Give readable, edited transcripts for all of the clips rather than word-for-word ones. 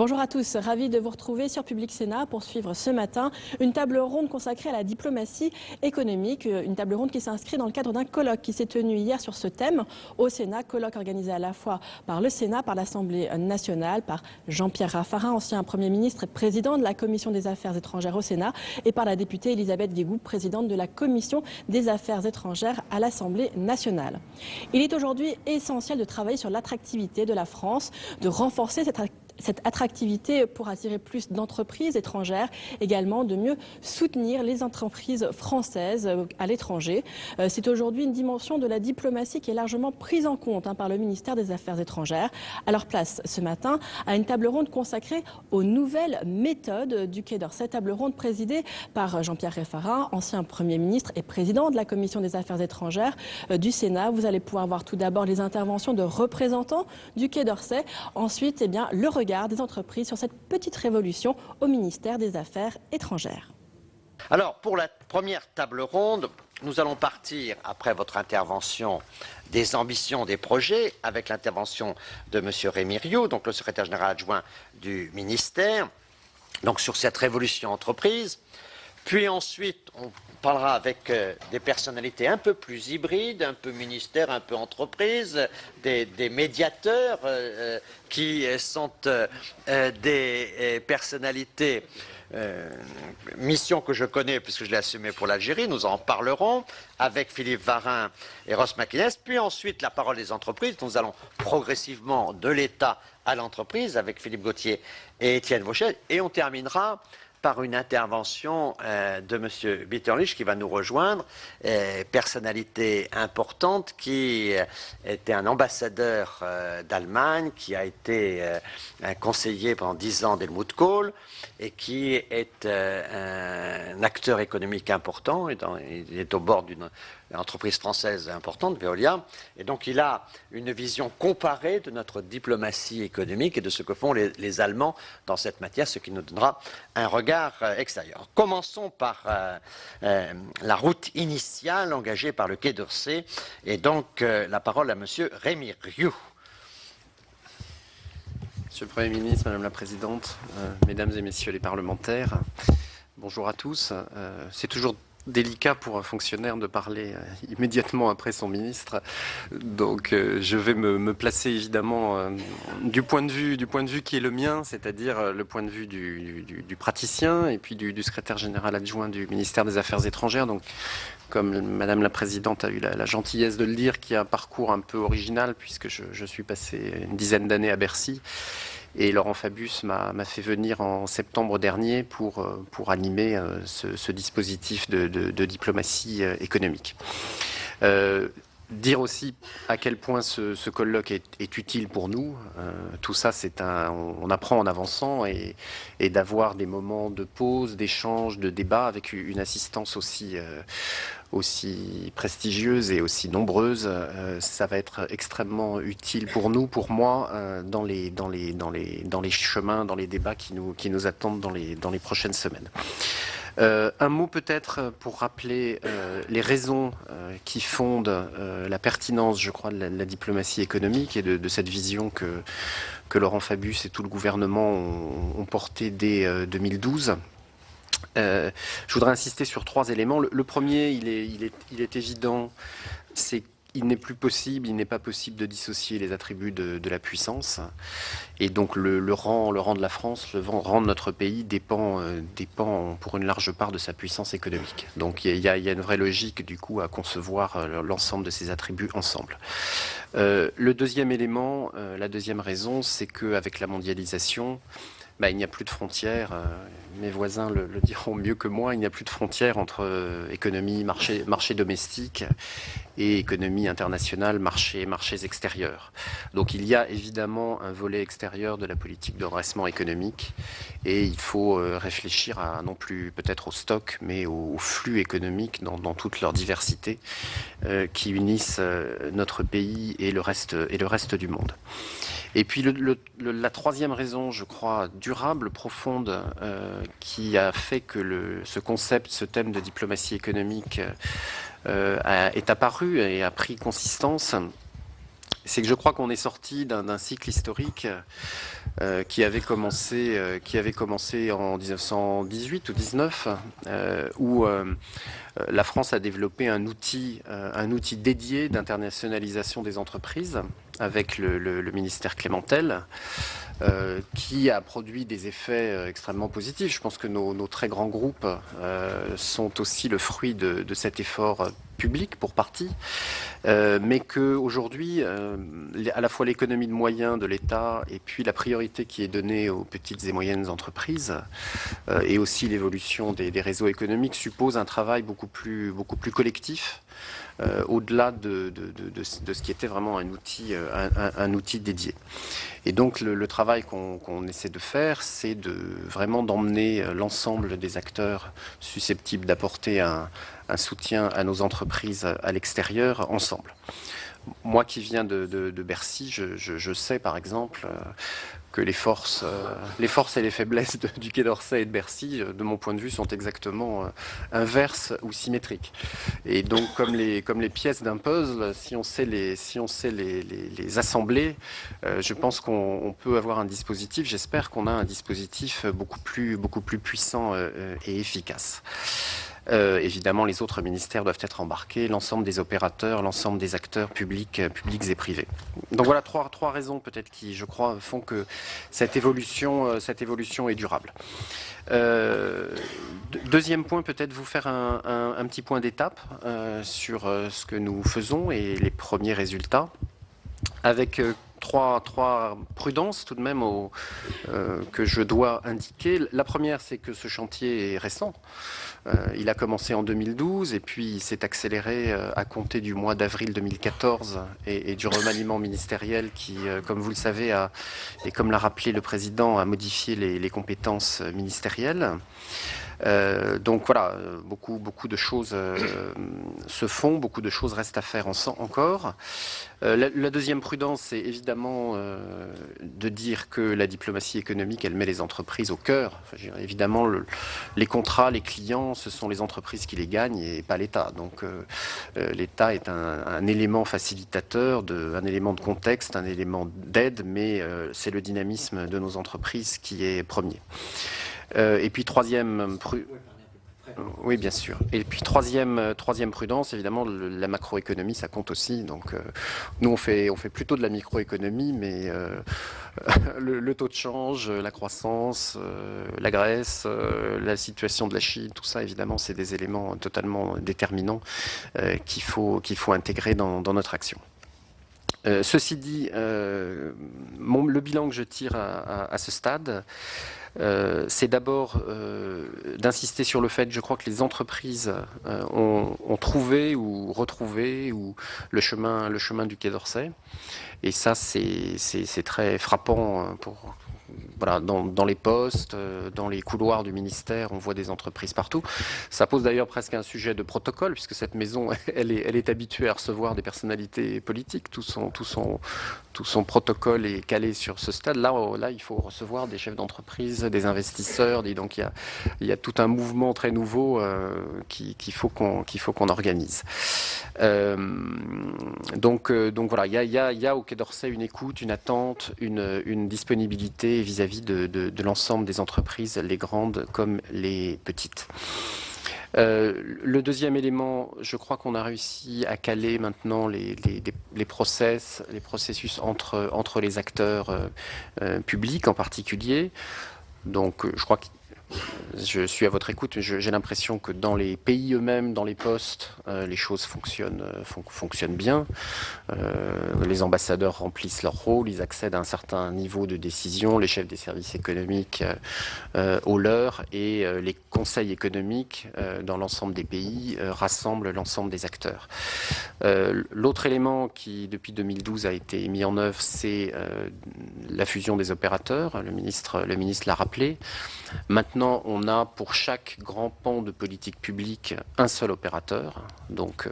Bonjour à tous, ravi de vous retrouver sur Public Sénat pour suivre ce matin une table ronde consacrée à la diplomatie économique, une table ronde qui s'inscrit dans le cadre d'un colloque qui s'est tenu hier sur ce thème au Sénat, colloque organisé à la fois par le Sénat, par l'Assemblée nationale, par Jean-Pierre Raffarin, ancien Premier ministre et président de la Commission des Affaires étrangères au Sénat, et par la députée Elisabeth Guégou, présidente de la Commission des Affaires étrangères à l'Assemblée nationale. Il est aujourd'hui essentiel de travailler sur l'attractivité de la France, de renforcer cette attractivité pour attirer plus d'entreprises étrangères, également de mieux soutenir les entreprises françaises à l'étranger. C'est aujourd'hui une dimension de la diplomatie qui est largement prise en compte par le ministère des Affaires étrangères. À leur place ce matin à une table ronde consacrée aux nouvelles méthodes du Quai d'Orsay, table ronde présidée par Jean-Pierre Raffarin, ancien Premier ministre et président de la Commission des Affaires étrangères du Sénat. Vous allez pouvoir voir tout d'abord les interventions de représentants du Quai d'Orsay, ensuite le regard des entreprises sur cette petite révolution au ministère des Affaires étrangères. Alors, pour la première table ronde, nous allons partir, après votre intervention, des ambitions des projets, avec l'intervention de M. Rémy Rioux, donc le secrétaire général adjoint du ministère, donc sur cette révolution entreprise. Puis ensuite, on parlera avec des personnalités un peu plus hybrides, un peu ministère, un peu entreprise, des médiateurs qui sont des personnalités, mission que je connais puisque je l'ai assumée pour l'Algérie, nous en parlerons avec Philippe Varin et Ross McInnes. Puis ensuite, la parole des entreprises, nous allons progressivement de l'État à l'entreprise avec Philippe Gauthier et Étienne Vauchet. Et on terminera par une intervention de M. Bitterlich qui va nous rejoindre, personnalité importante, qui était un ambassadeur d'Allemagne, qui a été un conseiller pendant 10 ans d'Helmut Kohl et qui est un acteur économique important. Il est au bord d'une entreprise française importante, Veolia, et donc il a une vision comparée de notre diplomatie économique et de ce que font les Allemands dans cette matière, ce qui nous donnera un regard extérieur. Commençons par la route initiale engagée par le Quai d'Orsay, et donc la parole à M. Rémy Rioux. Monsieur le Premier ministre, Madame la Présidente, Mesdames et Messieurs les parlementaires, bonjour à tous. C'est toujours délicat pour un fonctionnaire de parler immédiatement après son ministre, donc je vais me placer évidemment du point de vue qui est le mien, c'est-à-dire le point de vue du praticien et puis du secrétaire général adjoint du ministère des Affaires étrangères. Donc, comme Madame la Présidente a eu la gentillesse de le dire, qui a un parcours un peu original puisque je suis passé une dizaine d'années à Bercy. Et Laurent Fabius m'a fait venir en septembre dernier pour animer ce dispositif de diplomatie économique. Dire aussi à quel point ce colloque est utile pour nous. Tout ça, on apprend en avançant et d'avoir des moments de pause, d'échange, de débat avec une assistance aussi prestigieuse et aussi nombreuse, ça va être extrêmement utile pour nous, pour moi, dans les chemins, dans les débats qui nous attendent dans les prochaines semaines. Un mot peut-être pour rappeler les raisons qui fondent la pertinence, je crois, de la diplomatie économique et de cette vision que Laurent Fabius et tout le gouvernement ont portée dès 2012. Je voudrais insister sur 3 éléments. Le premier, il est évident, c'est qu'il n'est pas possible de dissocier les attributs de la puissance. Et donc le rang de la France, le rang de notre pays dépend pour une large part de sa puissance économique. Donc il y a une vraie logique du coup à concevoir l'ensemble de ces attributs ensemble. Le deuxième élément, la deuxième raison, c'est qu'avec la mondialisation, il n'y a plus de frontières, mes voisins le diront mieux que moi, il n'y a plus de frontières entre économie, marché domestique et économie internationale, marchés extérieurs. Donc il y a évidemment un volet extérieur de la politique de redressement économique et il faut réfléchir non plus peut-être au stock, mais au flux économique dans toute leur diversité qui unissent notre pays et le reste du monde. Et puis la troisième raison, je crois, durable, profonde, qui a fait que ce thème de diplomatie économique est apparu et a pris consistance, c'est que je crois qu'on est sorti d'un cycle historique qui avait commencé en 1918 ou 19, où la France a développé un outil dédié d'internationalisation des entreprises avec le ministère Clémentel, qui a produit des effets extrêmement positifs. Je pense que nos très grands groupes sont aussi le fruit de cet effort public pour partie, mais qu'aujourd'hui, à la fois l'économie de moyens de l'État et puis la priorité qui est donnée aux petites et moyennes entreprises et aussi l'évolution des réseaux économiques suppose un travail beaucoup plus collectif, au-delà de ce qui était vraiment un outil dédié. Et donc le travail qu'on essaie de faire, c'est vraiment d'emmener l'ensemble des acteurs susceptibles d'apporter un soutien à nos entreprises à l'extérieur ensemble. Moi qui viens de Bercy, je sais par exemple que les forces et les faiblesses du Quai d'Orsay et de Bercy, de mon point de vue, sont exactement inverses ou symétriques. Et donc, comme les pièces d'un puzzle, si on sait les assembler, je pense qu'on peut avoir un dispositif. J'espère qu'on a un dispositif beaucoup plus puissant et efficace. Évidemment, les autres ministères doivent être embarqués, l'ensemble des opérateurs, l'ensemble des acteurs publics et privés. Donc voilà trois raisons peut-être qui, je crois, font que cette évolution est durable. Deuxième point, peut-être vous faire un petit point d'étape sur ce que nous faisons et les premiers résultats, avec trois prudences tout de même que je dois indiquer. La première, c'est que ce chantier est récent. Il a commencé en 2012 et puis il s'est accéléré à compter du mois d'avril 2014 et du remaniement ministériel qui, comme vous le savez, et comme l'a rappelé le président, a modifié les compétences ministérielles. Donc voilà, beaucoup de choses se font, beaucoup de choses restent à faire encore. La deuxième prudence, c'est évidemment de dire que la diplomatie économique, elle met les entreprises au cœur. Enfin, évidemment, les contrats, les clients, ce sont les entreprises qui les gagnent et pas l'État. Donc l'État est un élément facilitateur, un élément de contexte, un élément d'aide, mais c'est le dynamisme de nos entreprises qui est premier. Et puis oui, bien sûr. Et puis troisième prudence, évidemment, la macroéconomie, ça compte aussi. Donc, nous, on fait plutôt de la microéconomie, mais le taux de change, la croissance, la Grèce, la situation de la Chine, tout ça, évidemment, c'est des éléments totalement déterminants qu'il faut intégrer dans notre action. Ceci dit, le bilan que je tire à ce stade, c'est d'abord d'insister sur le fait, je crois que les entreprises ont trouvé ou retrouvé le chemin du Quai d'Orsay. Et ça, c'est très frappant voilà, dans les postes, dans les couloirs du ministère, on voit des entreprises partout. Ça pose d'ailleurs presque un sujet de protocole, puisque cette maison, elle est habituée à recevoir des personnalités politiques. Tout son protocole est calé sur ce stade. Là, il faut recevoir des chefs d'entreprise, des investisseurs. Donc, il y a tout un mouvement très nouveau qu'il faut qu'on organise. Donc voilà, il y a au Quai d'Orsay une écoute, une attente, une disponibilité vis-à-vis de l'ensemble des entreprises, les grandes comme les petites. Le deuxième élément, je crois qu'on a réussi à caler maintenant les processus entre les acteurs publics en particulier. Donc je crois que je suis à votre écoute, j'ai l'impression que dans les pays eux-mêmes, dans les postes, les choses fonctionnent bien. Les ambassadeurs remplissent leur rôle, ils accèdent à un certain niveau de décision, les chefs des services économiques au leur, et les conseils économiques dans l'ensemble des pays rassemblent l'ensemble des acteurs. L'autre élément qui, depuis 2012, a été mis en œuvre, c'est la fusion des opérateurs. Le ministre l'a rappelé. Maintenant, maintenant, on a pour chaque grand pan de politique publique un seul opérateur. Donc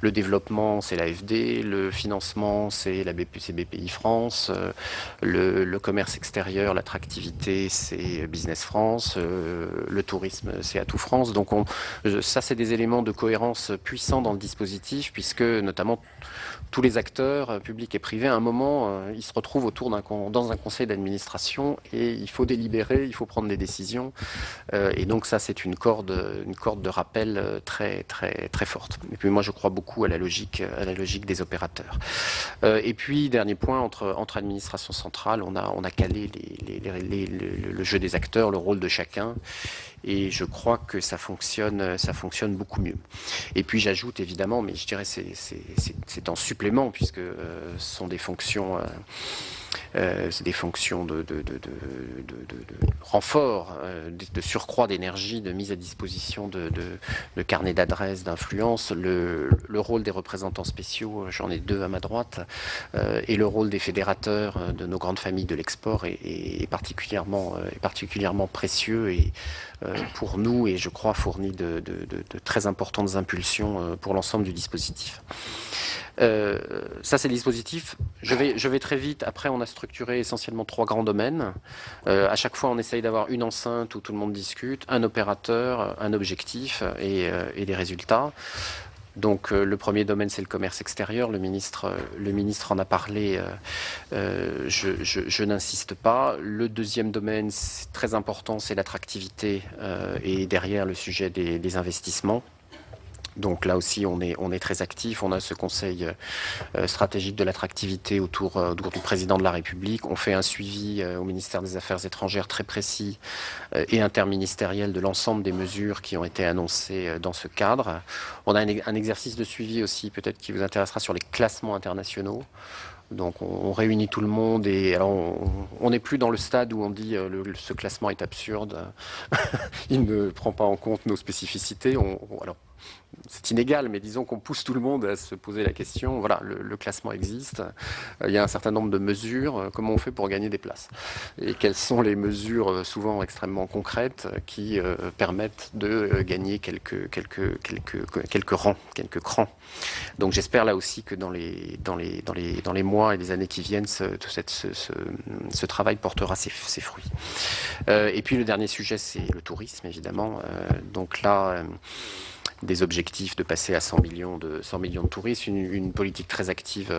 le développement, c'est l'AFD, le financement, c'est BPI France, le commerce extérieur, l'attractivité, c'est Business France, le tourisme, c'est Atout France. Donc ça, c'est des éléments de cohérence puissants dans le dispositif, puisque notamment tous les acteurs, publics et privés, à un moment, ils se retrouvent dans un conseil d'administration et il faut délibérer, il faut prendre des décisions. Et donc ça, c'est une corde de rappel très, très, très forte. Et puis moi, je crois beaucoup à la logique des opérateurs. Et puis, dernier point, entre administrations centrales, on a calé le jeu des acteurs, le rôle de chacun. Et je crois que ça fonctionne beaucoup mieux. Et puis j'ajoute évidemment, mais je dirais c'est en supplément, puisque ce sont des fonctions, de renfort, de surcroît d'énergie, de mise à disposition de carnets d'adresses, d'influence, le rôle des représentants spéciaux, j'en ai 2 à ma droite, et le rôle des fédérateurs de nos grandes familles de l'export est particulièrement précieux et pour nous, et je crois fournit de très importantes impulsions pour l'ensemble du dispositif. Ça, c'est le dispositif. Je vais très vite. Après, on a structuré essentiellement 3 grands domaines. À chaque fois, on essaye d'avoir une enceinte où tout le monde discute, un opérateur, un objectif et des résultats. Donc le premier domaine, c'est le commerce extérieur. Le ministre en a parlé, je n'insiste pas. Le deuxième domaine, c'est très important, c'est l'attractivité et derrière le sujet des investissements. Donc là aussi, on est très actif. On a ce conseil stratégique de l'attractivité autour du président de la République. On fait un suivi au ministère des Affaires étrangères très précis et interministériel de l'ensemble des mesures qui ont été annoncées dans ce cadre. On a un exercice de suivi aussi, peut-être qui vous intéressera, sur les classements internationaux. Donc on réunit tout le monde et alors on n'est plus dans le stade où on dit ce classement est absurde, il ne prend pas en compte nos spécificités. Alors c'est inégal, mais disons qu'on pousse tout le monde à se poser la question. Voilà, le classement existe. Il y a un certain nombre de mesures. Comment on fait pour gagner des places? Et quelles sont les mesures, souvent extrêmement concrètes, qui permettent de gagner quelques rangs, quelques crans? Donc j'espère là aussi que dans les mois et les années qui viennent, ce travail portera ses fruits. Et puis le dernier sujet, c'est le tourisme, évidemment. Donc là, des objectifs de passer à 100 millions de touristes, une politique très active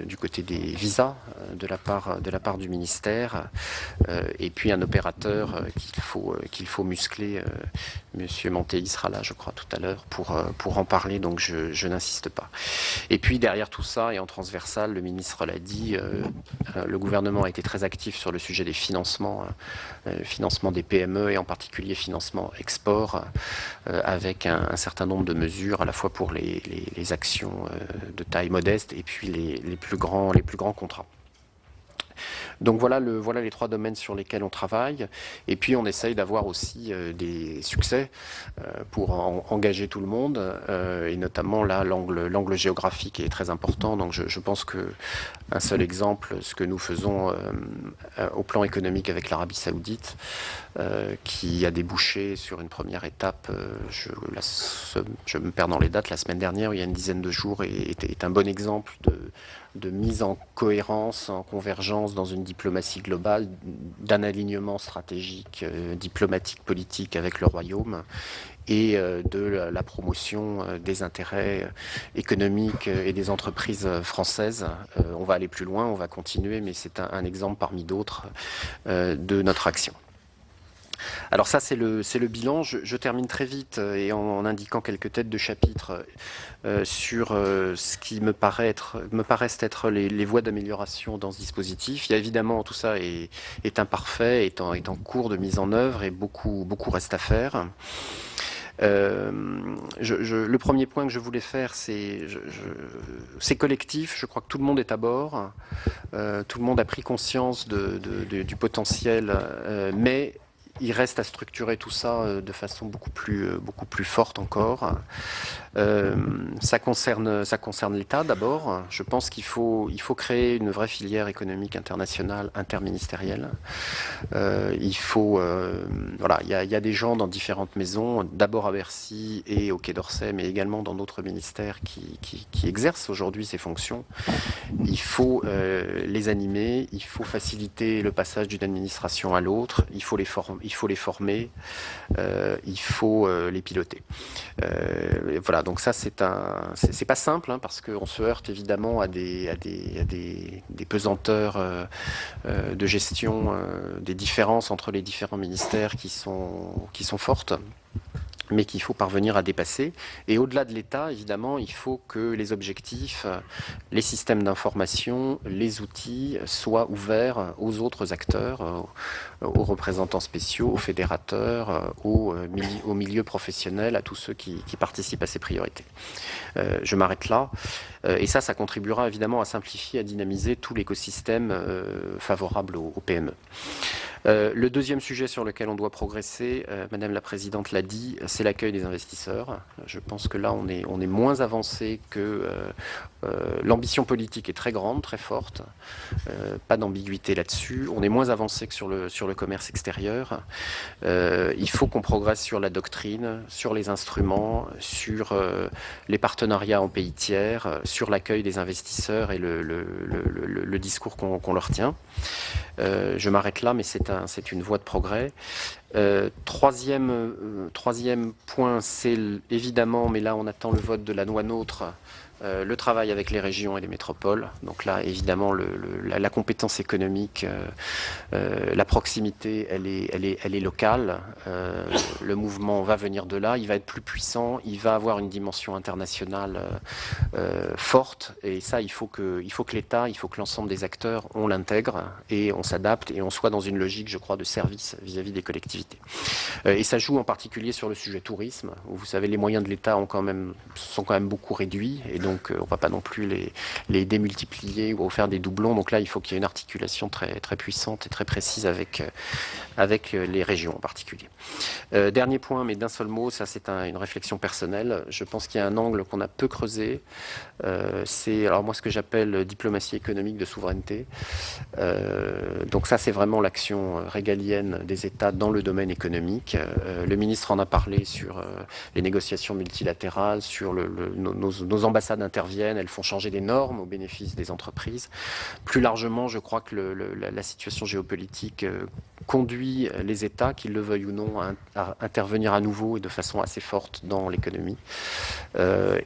du côté des visas de la part du ministère, et puis un opérateur qu'il faut muscler. Monsieur Mantéi sera là, je crois, tout à l'heure pour en parler, donc je n'insiste pas. Et puis derrière tout ça, et en transversal, le ministre l'a dit, le gouvernement a été très actif sur le sujet des financements, financement des PME et en particulier financement export, avec un certain nombre de mesures à la fois pour les actions de taille modeste et puis les plus grands contrats. Donc voilà les 3 domaines sur lesquels on travaille. Et puis on essaye d'avoir aussi des succès pour engager tout le monde. Et notamment là, l'angle géographique est très important. Donc je pense qu'un seul exemple, ce que nous faisons au plan économique avec l'Arabie Saoudite, qui a débouché sur une première étape, je me perds dans les dates, la semaine dernière, il y a une dizaine de jours, est un bon exemple de mise en cohérence, en convergence dans une diplomatie globale, d'un alignement stratégique, diplomatique, politique avec le Royaume et de la promotion des intérêts économiques et des entreprises françaises. On va aller plus loin, on va continuer, mais c'est un exemple parmi d'autres de notre action. Alors ça, c'est le bilan. Je termine très vite et en indiquant quelques têtes de chapitre sur ce qui me paraissent être les voies d'amélioration dans ce dispositif. Il y a évidemment, tout ça est imparfait, est en cours de mise en œuvre et beaucoup reste à faire. Le premier point que je voulais faire, c'est collectif. Je crois que tout le monde est à bord. Tout le monde a pris conscience du potentiel, mais il reste à structurer tout ça de façon beaucoup plus forte encore. Ça concerne l'État d'abord. Je pense qu'il faut créer une vraie filière économique internationale interministérielle. Voilà, il y a des gens dans différentes maisons, d'abord à Bercy et au Quai d'Orsay, mais également dans d'autres ministères qui exercent aujourd'hui ces fonctions. Il faut les animer, il faut faciliter le passage d'une administration à l'autre, il faut les former, il faut les piloter. Voilà, donc ça c'est pas simple hein, parce qu'on se heurte évidemment à des pesanteurs de gestion, des différences entre les différents ministères qui sont fortes, mais qu'il faut parvenir à dépasser. Et au-delà de l'État, évidemment, il faut que les objectifs, les systèmes d'information, les outils soient ouverts aux autres acteurs, aux représentants spéciaux, aux fédérateurs, aux milieux professionnels, à tous ceux qui participent à ces priorités. Je m'arrête là. Et ça contribuera évidemment à simplifier, à dynamiser tout l'écosystème favorable aux PME. Le deuxième sujet sur lequel on doit progresser, Madame la Présidente l'a dit, c'est l'accueil des investisseurs. Je pense que là, on est moins avancé que l'ambition politique est très grande, très forte. Pas d'ambiguïté là-dessus. On est moins avancé que sur le commerce extérieur. Il faut qu'on progresse sur la doctrine, sur les instruments, sur les partenariats en pays tiers, sur l'accueil des investisseurs et le discours qu'on leur tient. Je m'arrête là, mais c'est une voie de progrès. Troisième point, c'est évidemment, mais là on attend le vote de la loi NOTRe, le travail avec les régions et les métropoles. Donc là, évidemment, la compétence économique, la proximité, elle est locale. Le mouvement va venir de là, il va être plus puissant, il va avoir une dimension internationale forte. Et ça, il faut que l'État, il faut que l'ensemble des acteurs, on l'intègre et on s'adapte et on soit dans une logique, je crois, de service vis-à-vis des collectivités. Et ça joue en particulier sur le sujet tourisme, où vous savez, les moyens de l'État sont quand même beaucoup réduits. Et donc, on ne va pas non plus les démultiplier ou faire des doublons. Donc là, il faut qu'il y ait une articulation très, très puissante et très précise avec les régions en particulier. Dernier point, mais d'un seul mot, ça c'est une réflexion personnelle. Je pense qu'il y a un angle qu'on a peu creusé. C'est alors moi ce que j'appelle diplomatie économique de souveraineté. Donc ça, c'est vraiment l'action régalienne des États dans le domaine économique. Le ministre en a parlé sur les négociations multilatérales, sur nos ambassades interviennent, elles font changer des normes au bénéfice des entreprises. Plus largement, je crois que la situation géopolitique conduit les États, qu'ils le veuillent ou non, à intervenir à nouveau et de façon assez forte dans l'économie.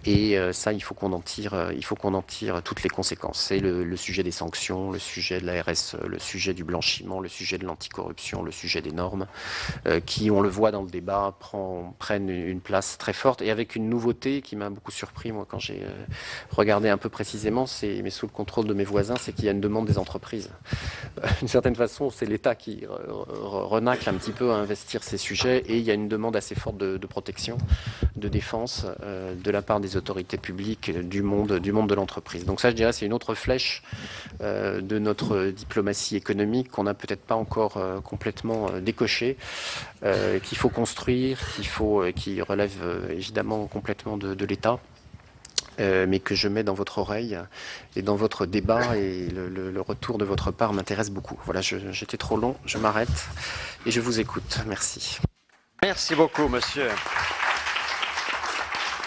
Et ça, il faut qu'on en tire toutes les conséquences. C'est le sujet des sanctions, le sujet de la RSE, le sujet du blanchiment, le sujet de l'anticorruption, le sujet des normes, qui, on le voit dans le débat, prennent une place très forte et avec une nouveauté qui m'a beaucoup surpris, moi, quand j'ai regardé un peu précisément, mais sous le contrôle de mes voisins, c'est qu'il y a une demande des entreprises. D'une certaine façon, c'est l'État qui renacle un petit peu à investir ces sujets et il y a une demande assez forte de protection, de défense de la part des autorités publiques, du monde de l'entreprise. Donc ça, je dirais, c'est une autre flèche de notre diplomatie économique qu'on n'a peut-être pas encore complètement décochée, qu'il faut construire, qui relève évidemment complètement de l'État. Mais que je mets dans votre oreille et dans votre débat, et le retour de votre part m'intéresse beaucoup. Voilà, j'étais trop long, je m'arrête et je vous écoute. Merci. Merci beaucoup, monsieur.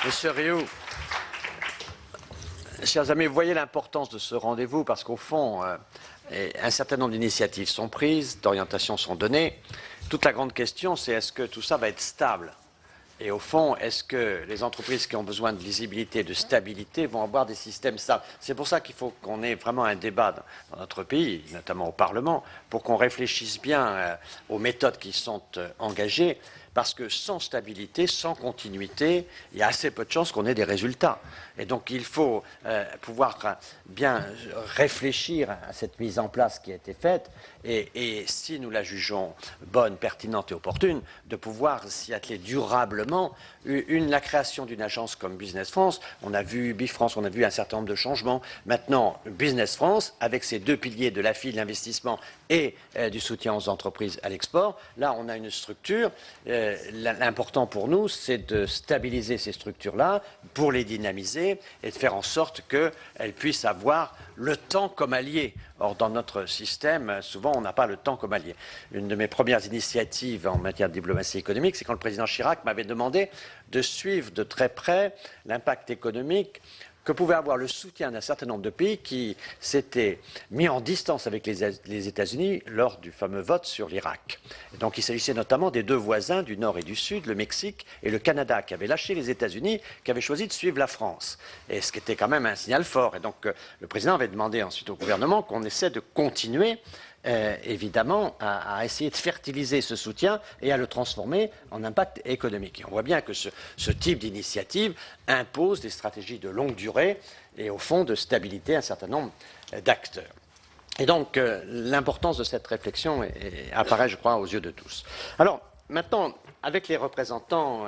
Monsieur Rioux, chers amis, vous voyez l'importance de ce rendez-vous parce qu'au fond, un certain nombre d'initiatives sont prises, d'orientations sont données. Toute la grande question, c'est est-ce que tout ça va être stable ? Et au fond, est-ce que les entreprises qui ont besoin de lisibilité, de stabilité, vont avoir des systèmes stables? C'est pour ça qu'il faut qu'on ait vraiment un débat dans notre pays, notamment au Parlement, pour qu'on réfléchisse bien aux méthodes qui sont engagées, parce que sans stabilité, sans continuité, il y a assez peu de chances qu'on ait des résultats. Et donc il faut pouvoir bien réfléchir à cette mise en place qui a été faite, et si nous la jugeons bonne, pertinente et opportune, de pouvoir s'y atteler durablement. La création d'une agence comme Business France, on a vu Bifrance, on a vu un certain nombre de changements. Maintenant, Business France, avec ses deux piliers de la file d'investissement et du soutien aux entreprises à l'export. Là, on a une structure. L'important pour nous, c'est de stabiliser ces structures-là pour les dynamiser et de faire en sorte qu'elles puissent avoir le temps comme allié. Or, dans notre système, souvent, on n'a pas le temps comme allié. Une de mes premières initiatives en matière de diplomatie économique, c'est quand le président Chirac m'avait demandé de suivre de très près l'impact économique que pouvait avoir le soutien d'un certain nombre de pays qui s'étaient mis en distance avec les États-Unis lors du fameux vote sur l'Irak. Donc il s'agissait notamment des deux voisins du Nord et du Sud, le Mexique et le Canada, qui avaient lâché les États-Unis, qui avaient choisi de suivre la France. Et ce qui était quand même un signal fort. Et donc le président avait demandé ensuite au gouvernement qu'on essaie de continuer évidemment, à essayer de fertiliser ce soutien et à le transformer en impact économique. Et on voit bien que ce type d'initiative impose des stratégies de longue durée et, au fond, de stabilité à un certain nombre d'acteurs. Et donc, l'importance de cette réflexion apparaît, je crois, aux yeux de tous. Alors, maintenant, avec les représentants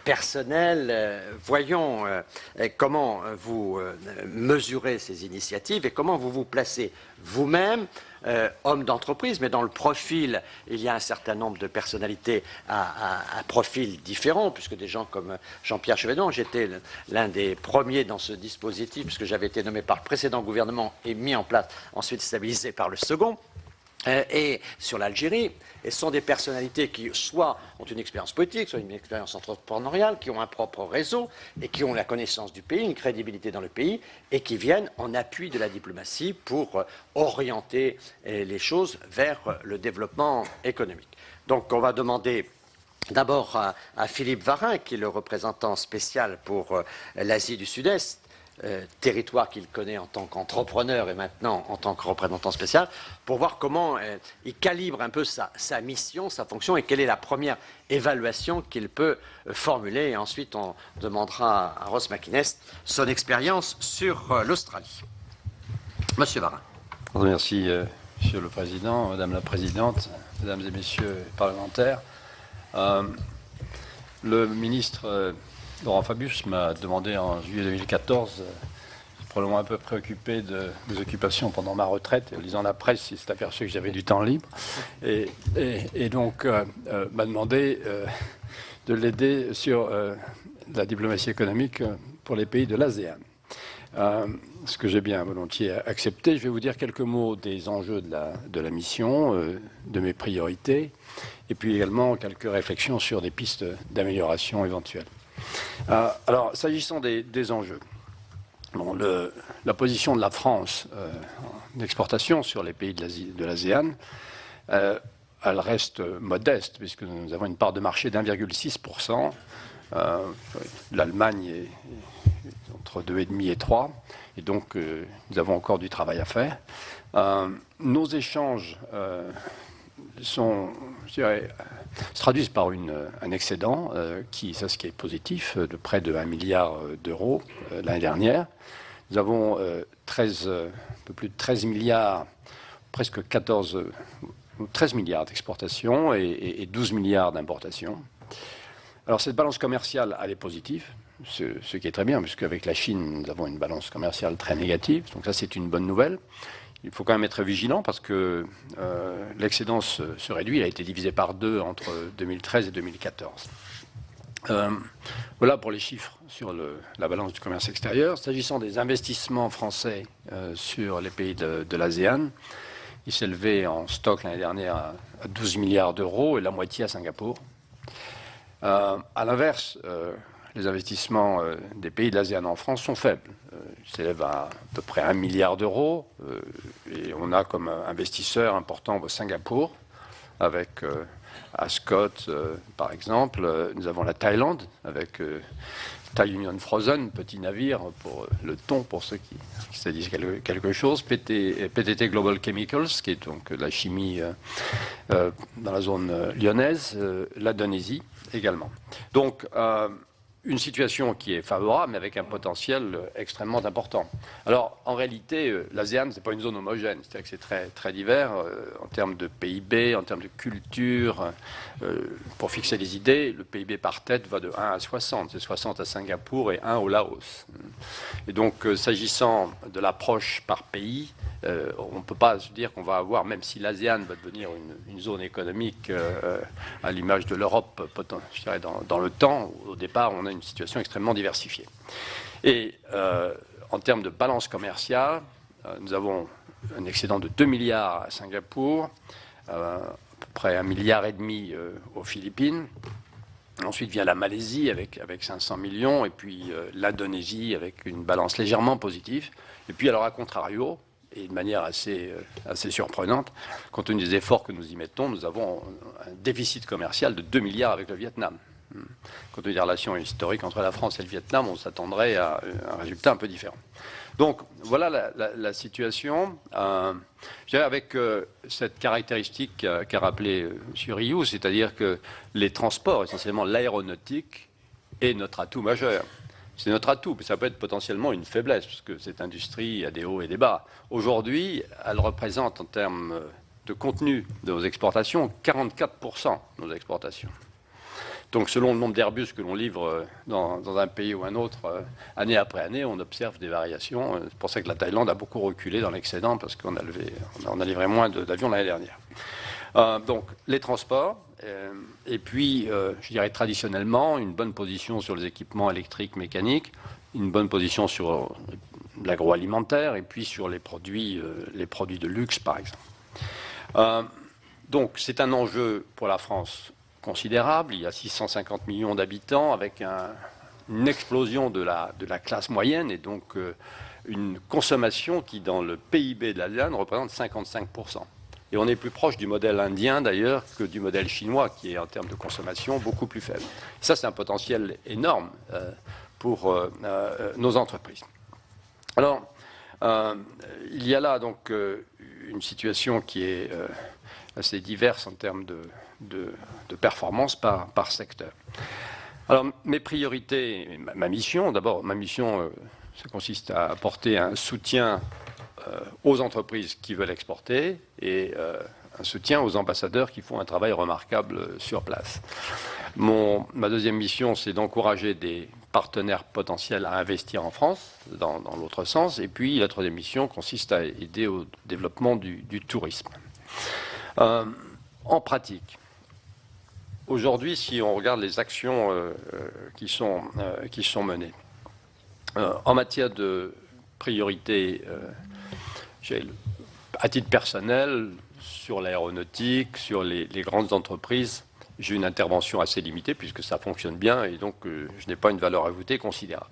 personnels, voyons comment vous mesurez ces initiatives et comment vous vous placez vous-même, homme d'entreprise, mais dans le profil, il y a un certain nombre de personnalités à profil différent, puisque des gens comme Jean-Pierre Chevènement, j'étais l'un des premiers dans ce dispositif, puisque j'avais été nommé par le précédent gouvernement et mis en place, ensuite stabilisé par le second. Et sur l'Algérie, et ce sont des personnalités qui soit ont une expérience politique, soit une expérience entrepreneuriale, qui ont un propre réseau et qui ont la connaissance du pays, une crédibilité dans le pays, et qui viennent en appui de la diplomatie pour orienter les choses vers le développement économique. Donc on va demander d'abord à Philippe Varin, qui est le représentant spécial pour l'Asie du Sud-Est, territoire qu'il connaît en tant qu'entrepreneur et maintenant en tant que représentant spécial, pour voir comment il calibre un peu sa mission, sa fonction et quelle est la première évaluation qu'il peut formuler. Et ensuite, on demandera à Ross McInnes son expérience sur l'Australie. Monsieur Varin. Merci, Monsieur le Président, Madame la Présidente, Mesdames et Messieurs les parlementaires. Le ministre Laurent Fabius m'a demandé en juillet 2014, probablement un peu préoccupé de mes occupations pendant ma retraite, en lisant la presse, il s'est aperçu que j'avais du temps libre, et donc m'a demandé de l'aider sur la diplomatie économique pour les pays de l'ASEAN. Ce que j'ai bien volontiers accepté. Je vais vous dire quelques mots des enjeux de la mission, de mes priorités, et puis également quelques réflexions sur des pistes d'amélioration éventuelles. Alors, s'agissant des enjeux, bon, la position de la France en exportation sur les pays de l'ASEAN, elle reste modeste, puisque nous avons une part de marché d'1,6%. L'Allemagne est entre 2,5 et 3, et donc nous avons encore du travail à faire. Nos échanges se traduisent par un excédent ce qui est positif, de près de 1 milliard d'euros l'année dernière. Nous avons un peu plus de 13 milliards, presque 13 milliards d'exportations et 12 milliards d'importations. Alors cette balance commerciale, elle est positive, ce qui est très bien, puisque avec la Chine, nous avons une balance commerciale très négative, donc ça c'est une bonne nouvelle. Il faut quand même être vigilant parce que l'excédent se réduit. Il a été divisé par 2 entre 2013 et 2014. Voilà pour les chiffres sur la balance du commerce extérieur. S'agissant des investissements français sur les pays de l'ASEAN, ils s'élevaient en stock l'année dernière à 12 milliards d'euros et la moitié à Singapour. À l'inverse, les investissements des pays de l'ASEAN en France sont faibles. Ils s'élèvent à peu près 1 milliard d'euros. Et on a comme investisseur important Singapour, avec Ascot, par exemple. Nous avons la Thaïlande, avec Thai Union Frozen, petit navire pour le thon, pour ceux qui se disent quelque chose. PTT Global Chemicals, qui est donc la chimie dans la zone lyonnaise. L'Indonésie également. Donc, une situation qui est favorable, mais avec un potentiel extrêmement important. Alors, en réalité, l'ASEAN, ce n'est pas une zone homogène, c'est-à-dire que c'est très, très divers en termes de PIB, en termes de culture. Pour fixer les idées, le PIB par tête va de 1 à 60. C'est 60 à Singapour et 1 au Laos. Et donc, s'agissant de l'approche par pays, on ne peut pas se dire qu'on va avoir, même si l'ASEAN va devenir une zone économique à l'image de l'Europe, je dirais dans le temps, au départ, on a une situation extrêmement diversifiée. Et en termes de balance commerciale, nous avons un excédent de 2 milliards à Singapour, à peu près 1,5 milliard aux Philippines. Ensuite vient la Malaisie avec 500 millions, et puis l'Indonésie avec une balance légèrement positive. Et puis alors, à contrario, et de manière assez surprenante, compte tenu des efforts que nous y mettons, nous avons un déficit commercial de 2 milliards avec le Vietnam. Compte tenu des relations historiques entre la France et le Vietnam, on s'attendrait à un résultat un peu différent. Donc voilà la situation, je dirais avec cette caractéristique qu'a rappelé M. Rioux, c'est-à-dire que les transports, essentiellement l'aéronautique, est notre atout majeur. C'est notre atout, mais ça peut être potentiellement une faiblesse, parce que cette industrie a des hauts et des bas. Aujourd'hui, elle représente en termes de contenu de nos exportations 44% de nos exportations. Donc selon le nombre d'Airbus que l'on livre dans un pays ou un autre, année après année, on observe des variations. C'est pour ça que la Thaïlande a beaucoup reculé dans l'excédent, parce qu'on a livré moins d'avions l'année dernière. Donc les transports, et puis je dirais traditionnellement une bonne position sur les équipements électriques, mécaniques, une bonne position sur l'agroalimentaire, et puis sur les produits de luxe par exemple. Donc c'est un enjeu pour la France considérable. Il y a 650 millions d'habitants avec une explosion de la classe moyenne, et donc une consommation qui, dans le PIB de l'ASEAN, représente 55%. Et on est plus proche du modèle indien, d'ailleurs, que du modèle chinois, qui est, en termes de consommation, beaucoup plus faible. Ça, c'est un potentiel énorme pour nos entreprises. Alors, il y a là, donc, une situation qui est assez diverse en termes de performance par secteur. Alors, mes priorités, ma mission, d'abord, ça consiste à apporter un soutien aux entreprises qui veulent exporter et un soutien aux ambassadeurs qui font un travail remarquable sur place. Ma deuxième mission, c'est d'encourager des partenaires potentiels à investir en France, dans l'autre sens. Et puis, la troisième mission consiste à aider au développement du tourisme. En pratique, aujourd'hui, si on regarde les actions qui sont menées, en matière de priorité, à titre personnel, sur l'aéronautique, sur les grandes entreprises, j'ai une intervention assez limitée puisque ça fonctionne bien et donc je n'ai pas une valeur ajoutée considérable.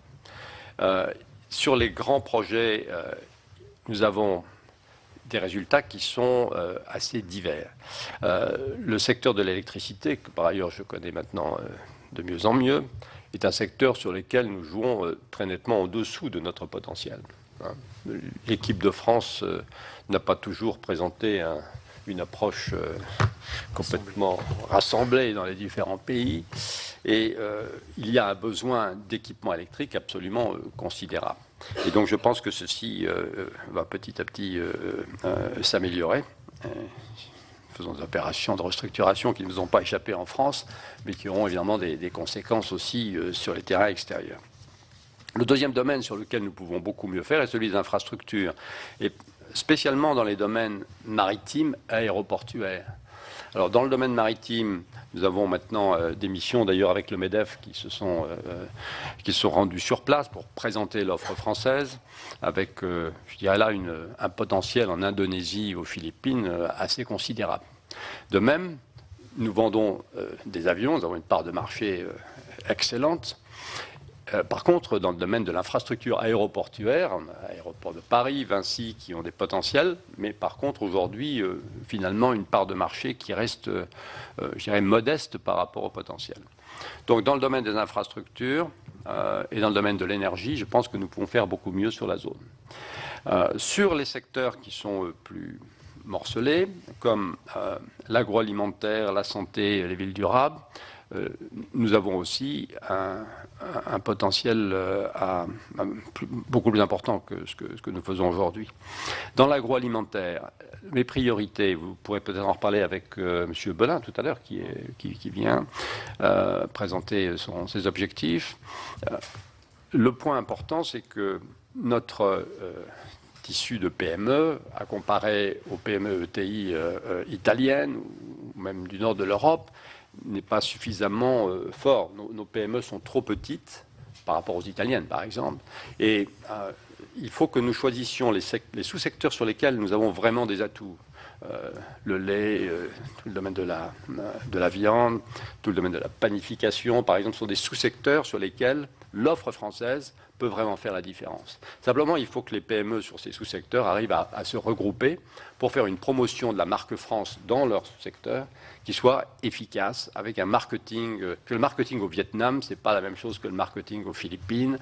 Sur les grands projets, nous avons des résultats qui sont assez divers. Le secteur de l'électricité, que par ailleurs je connais maintenant de mieux en mieux, est un secteur sur lequel nous jouons très nettement en dessous de notre potentiel. L'équipe de France n'a pas toujours présenté une approche complètement rassemblée dans les différents pays, et il y a un besoin d'équipement électrique absolument considérable. Et donc je pense que ceci va petit à petit s'améliorer. Faisons des opérations de restructuration qui ne nous ont pas échappé en France, mais qui auront évidemment des conséquences aussi sur les terrains extérieurs. Le deuxième domaine sur lequel nous pouvons beaucoup mieux faire est celui des infrastructures, et spécialement dans les domaines maritimes et aéroportuaires. Alors dans le domaine maritime, nous avons maintenant des missions, d'ailleurs avec le MEDEF, qui se sont rendus sur place pour présenter l'offre française, avec, je dirais là, un potentiel en Indonésie, aux Philippines, assez considérable. De même, nous vendons des avions, nous avons une part de marché excellente. Par contre, dans le domaine de l'infrastructure aéroportuaire, aéroports de Paris, Vinci, qui ont des potentiels, mais par contre, aujourd'hui, finalement, une part de marché qui reste, je dirais, modeste par rapport au potentiel. Donc, dans le domaine des infrastructures et dans le domaine de l'énergie, je pense que nous pouvons faire beaucoup mieux sur la zone. Sur les secteurs qui sont plus morcelés, comme l'agroalimentaire, la santé, les villes durables, nous avons aussi un potentiel beaucoup plus important que ce que nous faisons aujourd'hui. Dans l'agroalimentaire, mes priorités, vous pourrez peut-être en reparler avec M. Belin tout à l'heure, qui vient présenter ses objectifs. Le point important, c'est que notre tissu de PME, à comparer aux PME ETI italiennes ou même du nord de l'Europe, n'est pas suffisamment fort. Nos PME sont trop petites par rapport aux italiennes, par exemple. Et il faut que nous choisissions les sous-secteurs sur lesquels nous avons vraiment des atouts. Le lait, tout le domaine de la viande, tout le domaine de la panification, par exemple, sont des sous-secteurs sur lesquels l'offre française peut vraiment faire la différence. Simplement, il faut que les PME sur ces sous-secteurs arrivent à se regrouper pour faire une promotion de la marque France dans leur sous-secteur qui soit efficace, avec un marketing, que le marketing au Vietnam, ce n'est pas la même chose que le marketing aux Philippines.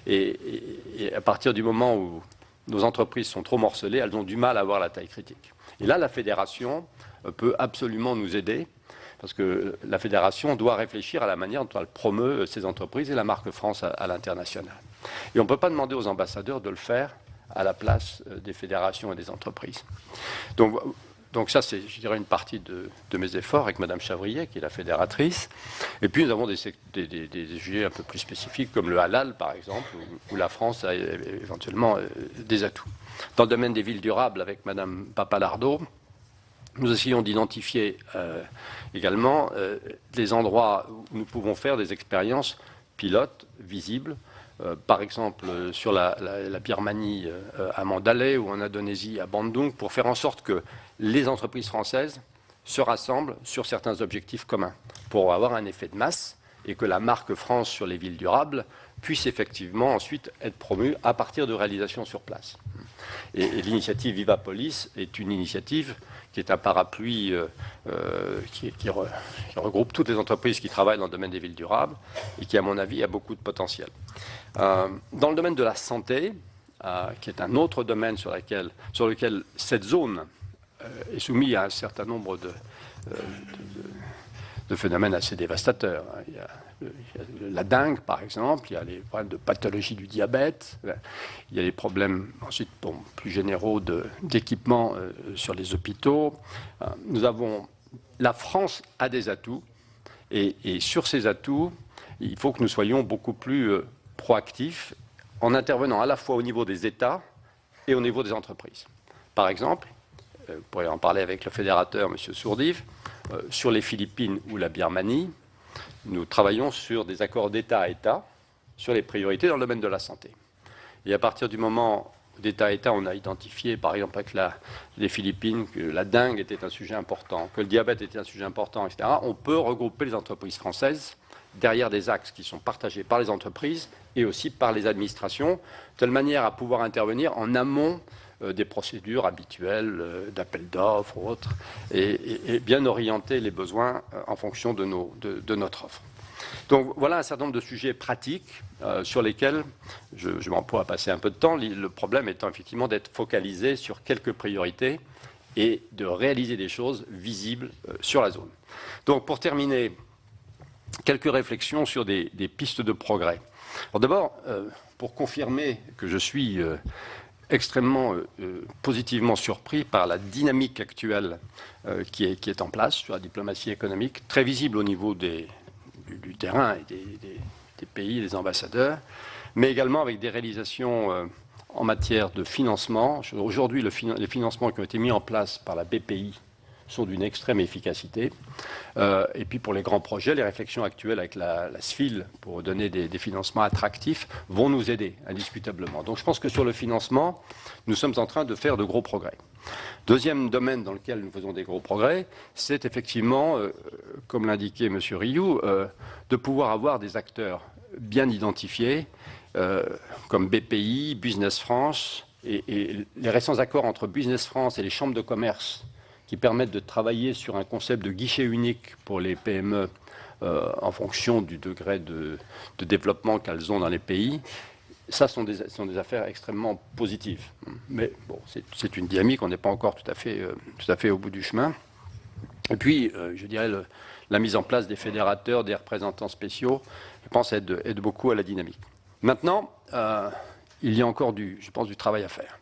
Et à partir du moment où nos entreprises sont trop morcelées, elles ont du mal à avoir la taille critique. Et là, la fédération peut absolument nous aider, parce que la fédération doit réfléchir à la manière dont elle promeut ces entreprises et la marque France à l'international. Et on ne peut pas demander aux ambassadeurs de le faire à la place des fédérations et des entreprises. Donc ça, c'est, je dirais, une partie de mes efforts avec Mme Chavrier, qui est la fédératrice. Et puis, nous avons des sujets un peu plus spécifiques, comme le halal, par exemple, où la France a éventuellement des atouts. Dans le domaine des villes durables, avec Mme Papalardo, nous essayons d'identifier également les endroits où nous pouvons faire des expériences pilotes, visibles. Par exemple, sur la Birmanie à Mandalay ou en Indonésie à Bandung, pour faire en sorte que les entreprises françaises se rassemblent sur certains objectifs communs, pour avoir un effet de masse et que la marque France sur les villes durables puisse effectivement ensuite être promue à partir de réalisations sur place. Et l'initiative Vivapolis est une initiative qui est un parapluie qui regroupe toutes les entreprises qui travaillent dans le domaine des villes durables et qui, à mon avis, a beaucoup de potentiel. Dans le domaine de la santé, qui est un autre domaine sur lequel cette zone est soumise à un certain nombre de phénomènes assez dévastateurs. Il y a la dengue, par exemple, il y a les problèmes de pathologie du diabète, il y a les problèmes ensuite plus généraux d'équipement sur les hôpitaux. La France a des atouts, et sur ces atouts, il faut que nous soyons beaucoup plus proactifs en intervenant à la fois au niveau des États et au niveau des entreprises. Par exemple, vous pourrez en parler avec le fédérateur, M. Sourdive, sur les Philippines ou la Birmanie, nous travaillons sur des accords d'État à État sur les priorités dans le domaine de la santé. Et à partir du moment où d'État à État, on a identifié, par exemple avec les Philippines, que la dengue était un sujet important, que le diabète était un sujet important, etc., on peut regrouper les entreprises françaises derrière des axes qui sont partagés par les entreprises et aussi par les administrations, de telle manière à pouvoir intervenir en amont des procédures habituelles d'appel d'offres ou autres, et bien orienter les besoins en fonction de notre offre. Donc voilà un certain nombre de sujets pratiques sur lesquels je m'emploie à passer un peu de temps, le problème étant effectivement d'être focalisé sur quelques priorités et de réaliser des choses visibles sur la zone. Donc pour terminer, quelques réflexions sur des pistes de progrès. Alors d'abord, pour confirmer que je suis extrêmement positivement surpris par la dynamique actuelle qui est en place sur la diplomatie économique, très visible au niveau du terrain et des pays, des ambassadeurs, mais également avec des réalisations en matière de financement. Aujourd'hui, les financements qui ont été mis en place par la BPI sont d'une extrême efficacité. Et puis pour les grands projets, les réflexions actuelles avec la SFIL pour donner des financements attractifs vont nous aider indiscutablement. Donc je pense que sur le financement, nous sommes en train de faire de gros progrès. Deuxième domaine dans lequel nous faisons des gros progrès, c'est effectivement, comme l'indiquait M. Rioux, de pouvoir avoir des acteurs bien identifiés, comme BPI, Business France, et les récents accords entre Business France et les chambres de commerce qui permettent de travailler sur un concept de guichet unique pour les PME en fonction du degré de développement qu'elles ont dans les pays. Ça sont des affaires extrêmement positives. Mais bon, c'est une dynamique, on n'est pas encore tout à fait au bout du chemin. Et puis, je dirais, la mise en place des fédérateurs, des représentants spéciaux, je pense, aide beaucoup à la dynamique. Maintenant, il y a encore, je pense, du travail à faire.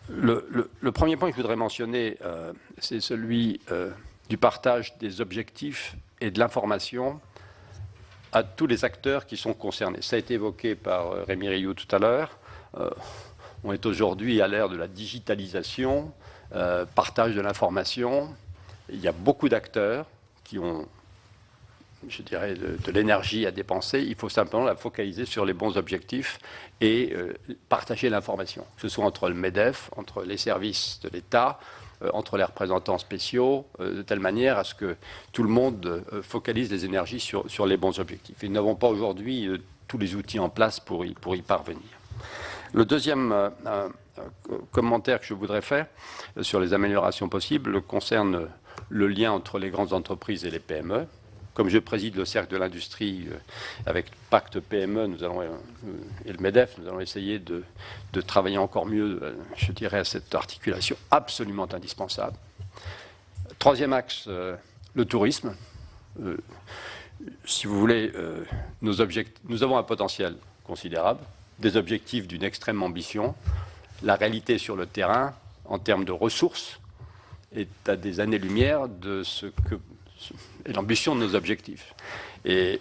Le premier point que je voudrais mentionner, c'est celui du partage des objectifs et de l'information à tous les acteurs qui sont concernés. Ça a été évoqué par Rémi Rioux tout à l'heure. On est aujourd'hui à l'ère de la digitalisation, partage de l'information. Il y a beaucoup d'acteurs qui ont, je dirais, de l'énergie à dépenser. Il faut simplement la focaliser sur les bons objectifs et partager l'information, que ce soit entre le MEDEF, entre les services de l'État, entre les représentants spéciaux, de telle manière à ce que tout le monde focalise les énergies sur les bons objectifs. Et nous n'avons pas aujourd'hui tous les outils en place pour y parvenir. Le deuxième commentaire que je voudrais faire sur les améliorations possibles concerne le lien entre les grandes entreprises et les PME. Comme je préside le cercle de l'industrie avec Pacte PME et le MEDEF, nous allons essayer de travailler encore mieux, je dirais, à cette articulation absolument indispensable. Troisième axe, le tourisme. Si vous voulez, nous avons un potentiel considérable, des objectifs d'une extrême ambition. La réalité sur le terrain, en termes de ressources, est à des années-lumière de ce que est l'ambition de nos objectifs. Et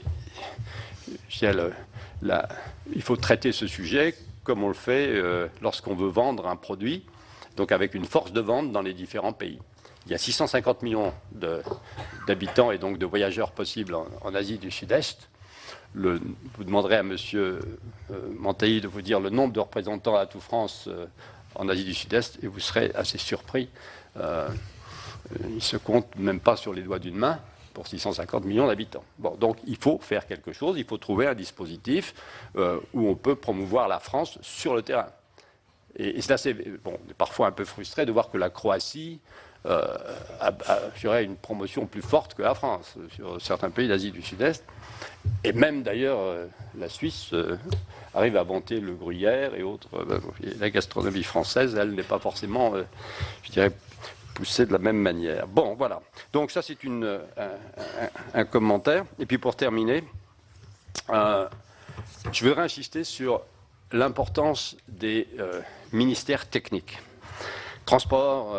il faut traiter ce sujet comme on le fait lorsqu'on veut vendre un produit, donc avec une force de vente dans les différents pays. Il y a 650 millions d'habitants et donc de voyageurs possibles en Asie du Sud-Est. Vous demanderez à M. Manteilly de vous dire le nombre de représentants à Atout France en Asie du Sud-Est et vous serez assez surpris. Il ne se compte même pas sur les doigts d'une main pour 650 millions d'habitants. Bon, donc il faut faire quelque chose, il faut trouver un dispositif où on peut promouvoir la France sur le terrain. Et c'est assez, bon, parfois un peu frustré de voir que la Croatie a une promotion plus forte que la France sur certains pays d'Asie du Sud-Est. Et même d'ailleurs, la Suisse arrive à vanter le gruyère et autres. La gastronomie française, elle n'est pas forcément, je dirais, poussée de la même manière. Bon, voilà. Donc ça, c'est un commentaire. Et puis pour terminer, je voudrais insister sur l'importance des ministères techniques. Transport,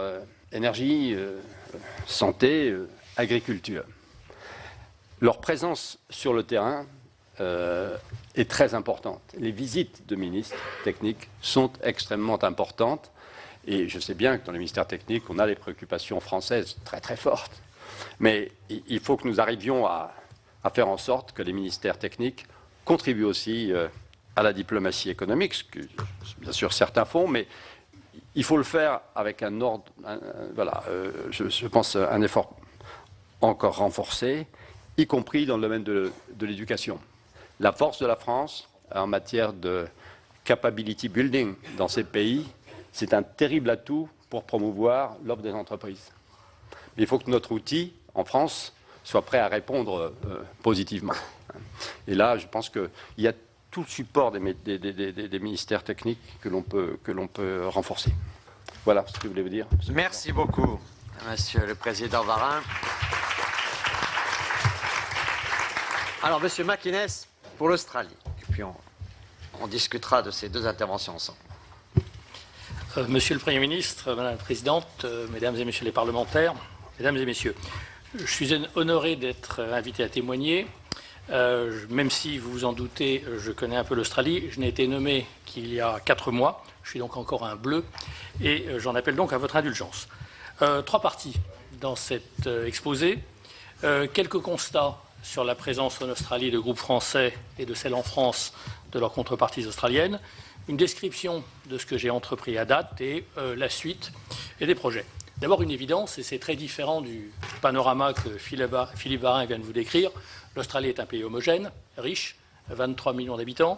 énergie, santé, agriculture. Leur présence sur le terrain est très importante. Les visites de ministres techniques sont extrêmement importantes. Et je sais bien que dans les ministères techniques, on a des préoccupations françaises très très fortes. Mais il faut que nous arrivions à faire en sorte que les ministères techniques contribuent aussi à la diplomatie économique, ce que bien sûr certains font, mais il faut le faire avec un ordre, je pense, un effort encore renforcé, y compris dans le domaine de l'éducation. La force de la France en matière de capability building dans ces pays, c'est un terrible atout pour promouvoir l'offre des entreprises. Mais il faut que notre outil, en France, soit prêt à répondre positivement. Et là, je pense qu'il y a tout le support des ministères techniques que l'on peut renforcer. Voilà ce que je voulais vous dire. Merci beaucoup, Monsieur le Président Varin. Alors, Monsieur McInnes, pour l'Australie. Et puis, on discutera de ces deux interventions ensemble. Monsieur le Premier ministre, Madame la Présidente, Mesdames et Messieurs les parlementaires, Mesdames et Messieurs, je suis honoré d'être invité à témoigner. Même si vous vous en doutez, je connais un peu l'Australie. Je n'ai été nommé qu'il y a 4 mois. Je suis donc encore un bleu et j'en appelle donc à votre indulgence. 3 parties dans cet exposé. Quelques constats sur la présence en Australie de groupes français et de celles en France de leurs contreparties australiennes. Une description de ce que j'ai entrepris à date et la suite et des projets. D'abord une évidence, et c'est très différent du panorama que Philippe Varin vient de vous décrire. L'Australie est un pays homogène, riche, 23 millions d'habitants,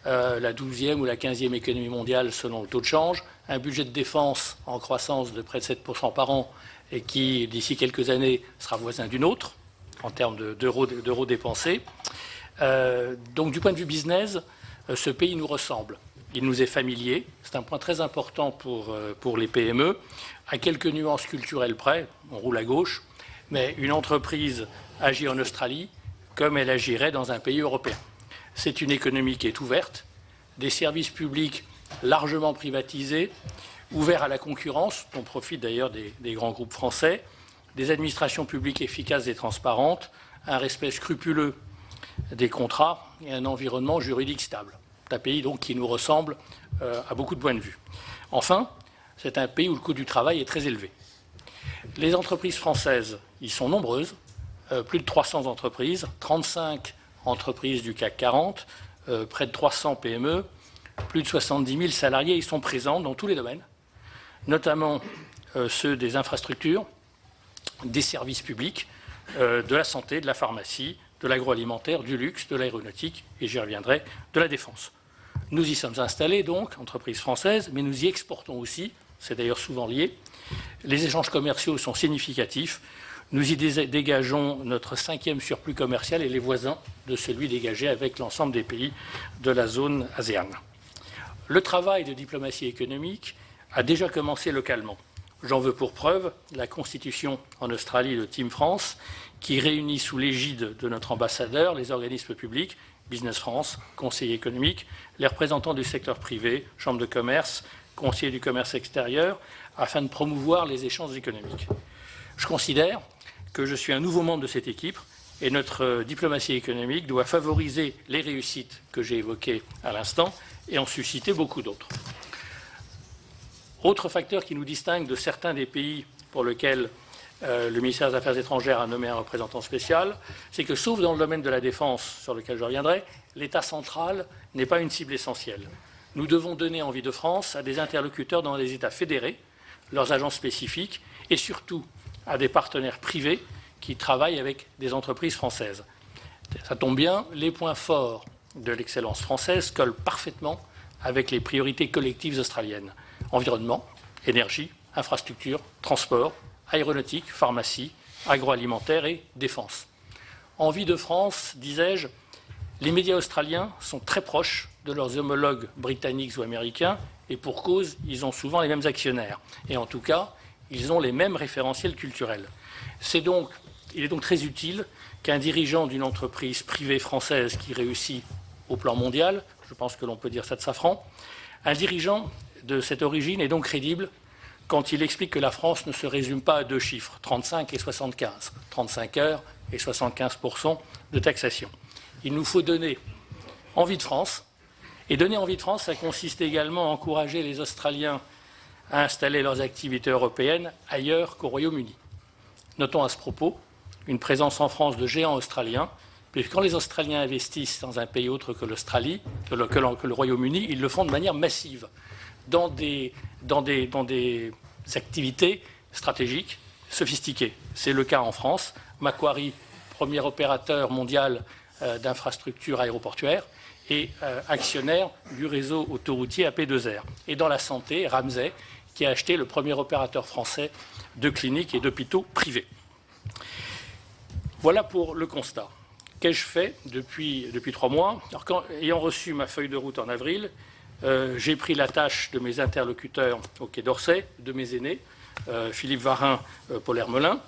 la 12e ou la 15e économie mondiale selon le taux de change, un budget de défense en croissance de près de 7% par an et qui, d'ici quelques années, sera voisin d'une autre en termes d'euros dépensés. Donc du point de vue business, ce pays nous ressemble. Il nous est familier, c'est un point très important pour les PME, à quelques nuances culturelles près, on roule à gauche, mais une entreprise agit en Australie comme elle agirait dans un pays européen. C'est une économie qui est ouverte, des services publics largement privatisés, ouverts à la concurrence, dont profitent d'ailleurs des grands groupes français, des administrations publiques efficaces et transparentes, un respect scrupuleux des contrats et un environnement juridique stable. C'est un pays donc qui nous ressemble à beaucoup de points de vue. Enfin, c'est un pays où le coût du travail est très élevé. Les entreprises françaises y sont nombreuses, plus de 300 entreprises, 35 entreprises du CAC 40, près de 300 PME, plus de 70 000 salariés y sont présents dans tous les domaines, notamment ceux des infrastructures, des services publics, de la santé, de la pharmacie, de l'agroalimentaire, du luxe, de l'aéronautique, et j'y reviendrai, de la défense. Nous y sommes installés, donc, entreprises françaises, mais nous y exportons aussi, c'est d'ailleurs souvent lié. Les échanges commerciaux sont significatifs. Nous y dégageons notre 5e surplus commercial et les voisins de celui dégagé avec l'ensemble des pays de la zone ASEAN. Le travail de diplomatie économique a déjà commencé localement. J'en veux pour preuve la constitution en Australie de Team France, qui réunit sous l'égide de notre ambassadeur les organismes publics, Business France, conseillers économiques, les représentants du secteur privé, chambres de commerce, conseillers du commerce extérieur, afin de promouvoir les échanges économiques. Je considère que je suis un nouveau membre de cette équipe et notre diplomatie économique doit favoriser les réussites que j'ai évoquées à l'instant et en susciter beaucoup d'autres. Autre facteur qui nous distingue de certains des pays pour lesquels le ministère des Affaires étrangères a nommé un représentant spécial, c'est que, sauf dans le domaine de la défense, sur lequel je reviendrai, l'État central n'est pas une cible essentielle. Nous devons donner envie de France à des interlocuteurs dans les États fédérés, leurs agences spécifiques, et surtout à des partenaires privés qui travaillent avec des entreprises françaises. Ça tombe bien, les points forts de l'excellence française collent parfaitement avec les priorités collectives australiennes. Environnement, énergie, infrastructure, transport, aéronautique, pharmacie, agroalimentaire et défense. Envie de France, disais-je, les médias australiens sont très proches de leurs homologues britanniques ou américains et pour cause, ils ont souvent les mêmes actionnaires. Et en tout cas, ils ont les mêmes référentiels culturels. Il est donc très utile qu'un dirigeant d'une entreprise privée française qui réussit au plan mondial, je pense que l'on peut dire ça de Safran, un dirigeant de cette origine est donc crédible quand il explique que la France ne se résume pas à 2 chiffres, 35 et 75, 35 heures et 75% de taxation. Il nous faut donner envie de France. Et donner envie de France, ça consiste également à encourager les Australiens à installer leurs activités européennes ailleurs qu'au Royaume-Uni. Notons à ce propos une présence en France de géants australiens, puisque quand les Australiens investissent dans un pays autre que l'Australie, que le Royaume-Uni, ils le font de manière massive, dans des activités stratégiques sophistiquées. C'est le cas en France. Macquarie, premier opérateur mondial d'infrastructures aéroportuaires, et actionnaire du réseau autoroutier AP2R. Et dans la santé, Ramsay, qui a acheté le premier opérateur français de cliniques et d'hôpitaux privés. Voilà pour le constat. Qu'ai-je fait depuis 3 mois? Alors, ayant reçu ma feuille de route en avril, j'ai pris la tâche de mes interlocuteurs au Quai d'Orsay, de mes aînés, Philippe Varin, Paul Hermelin,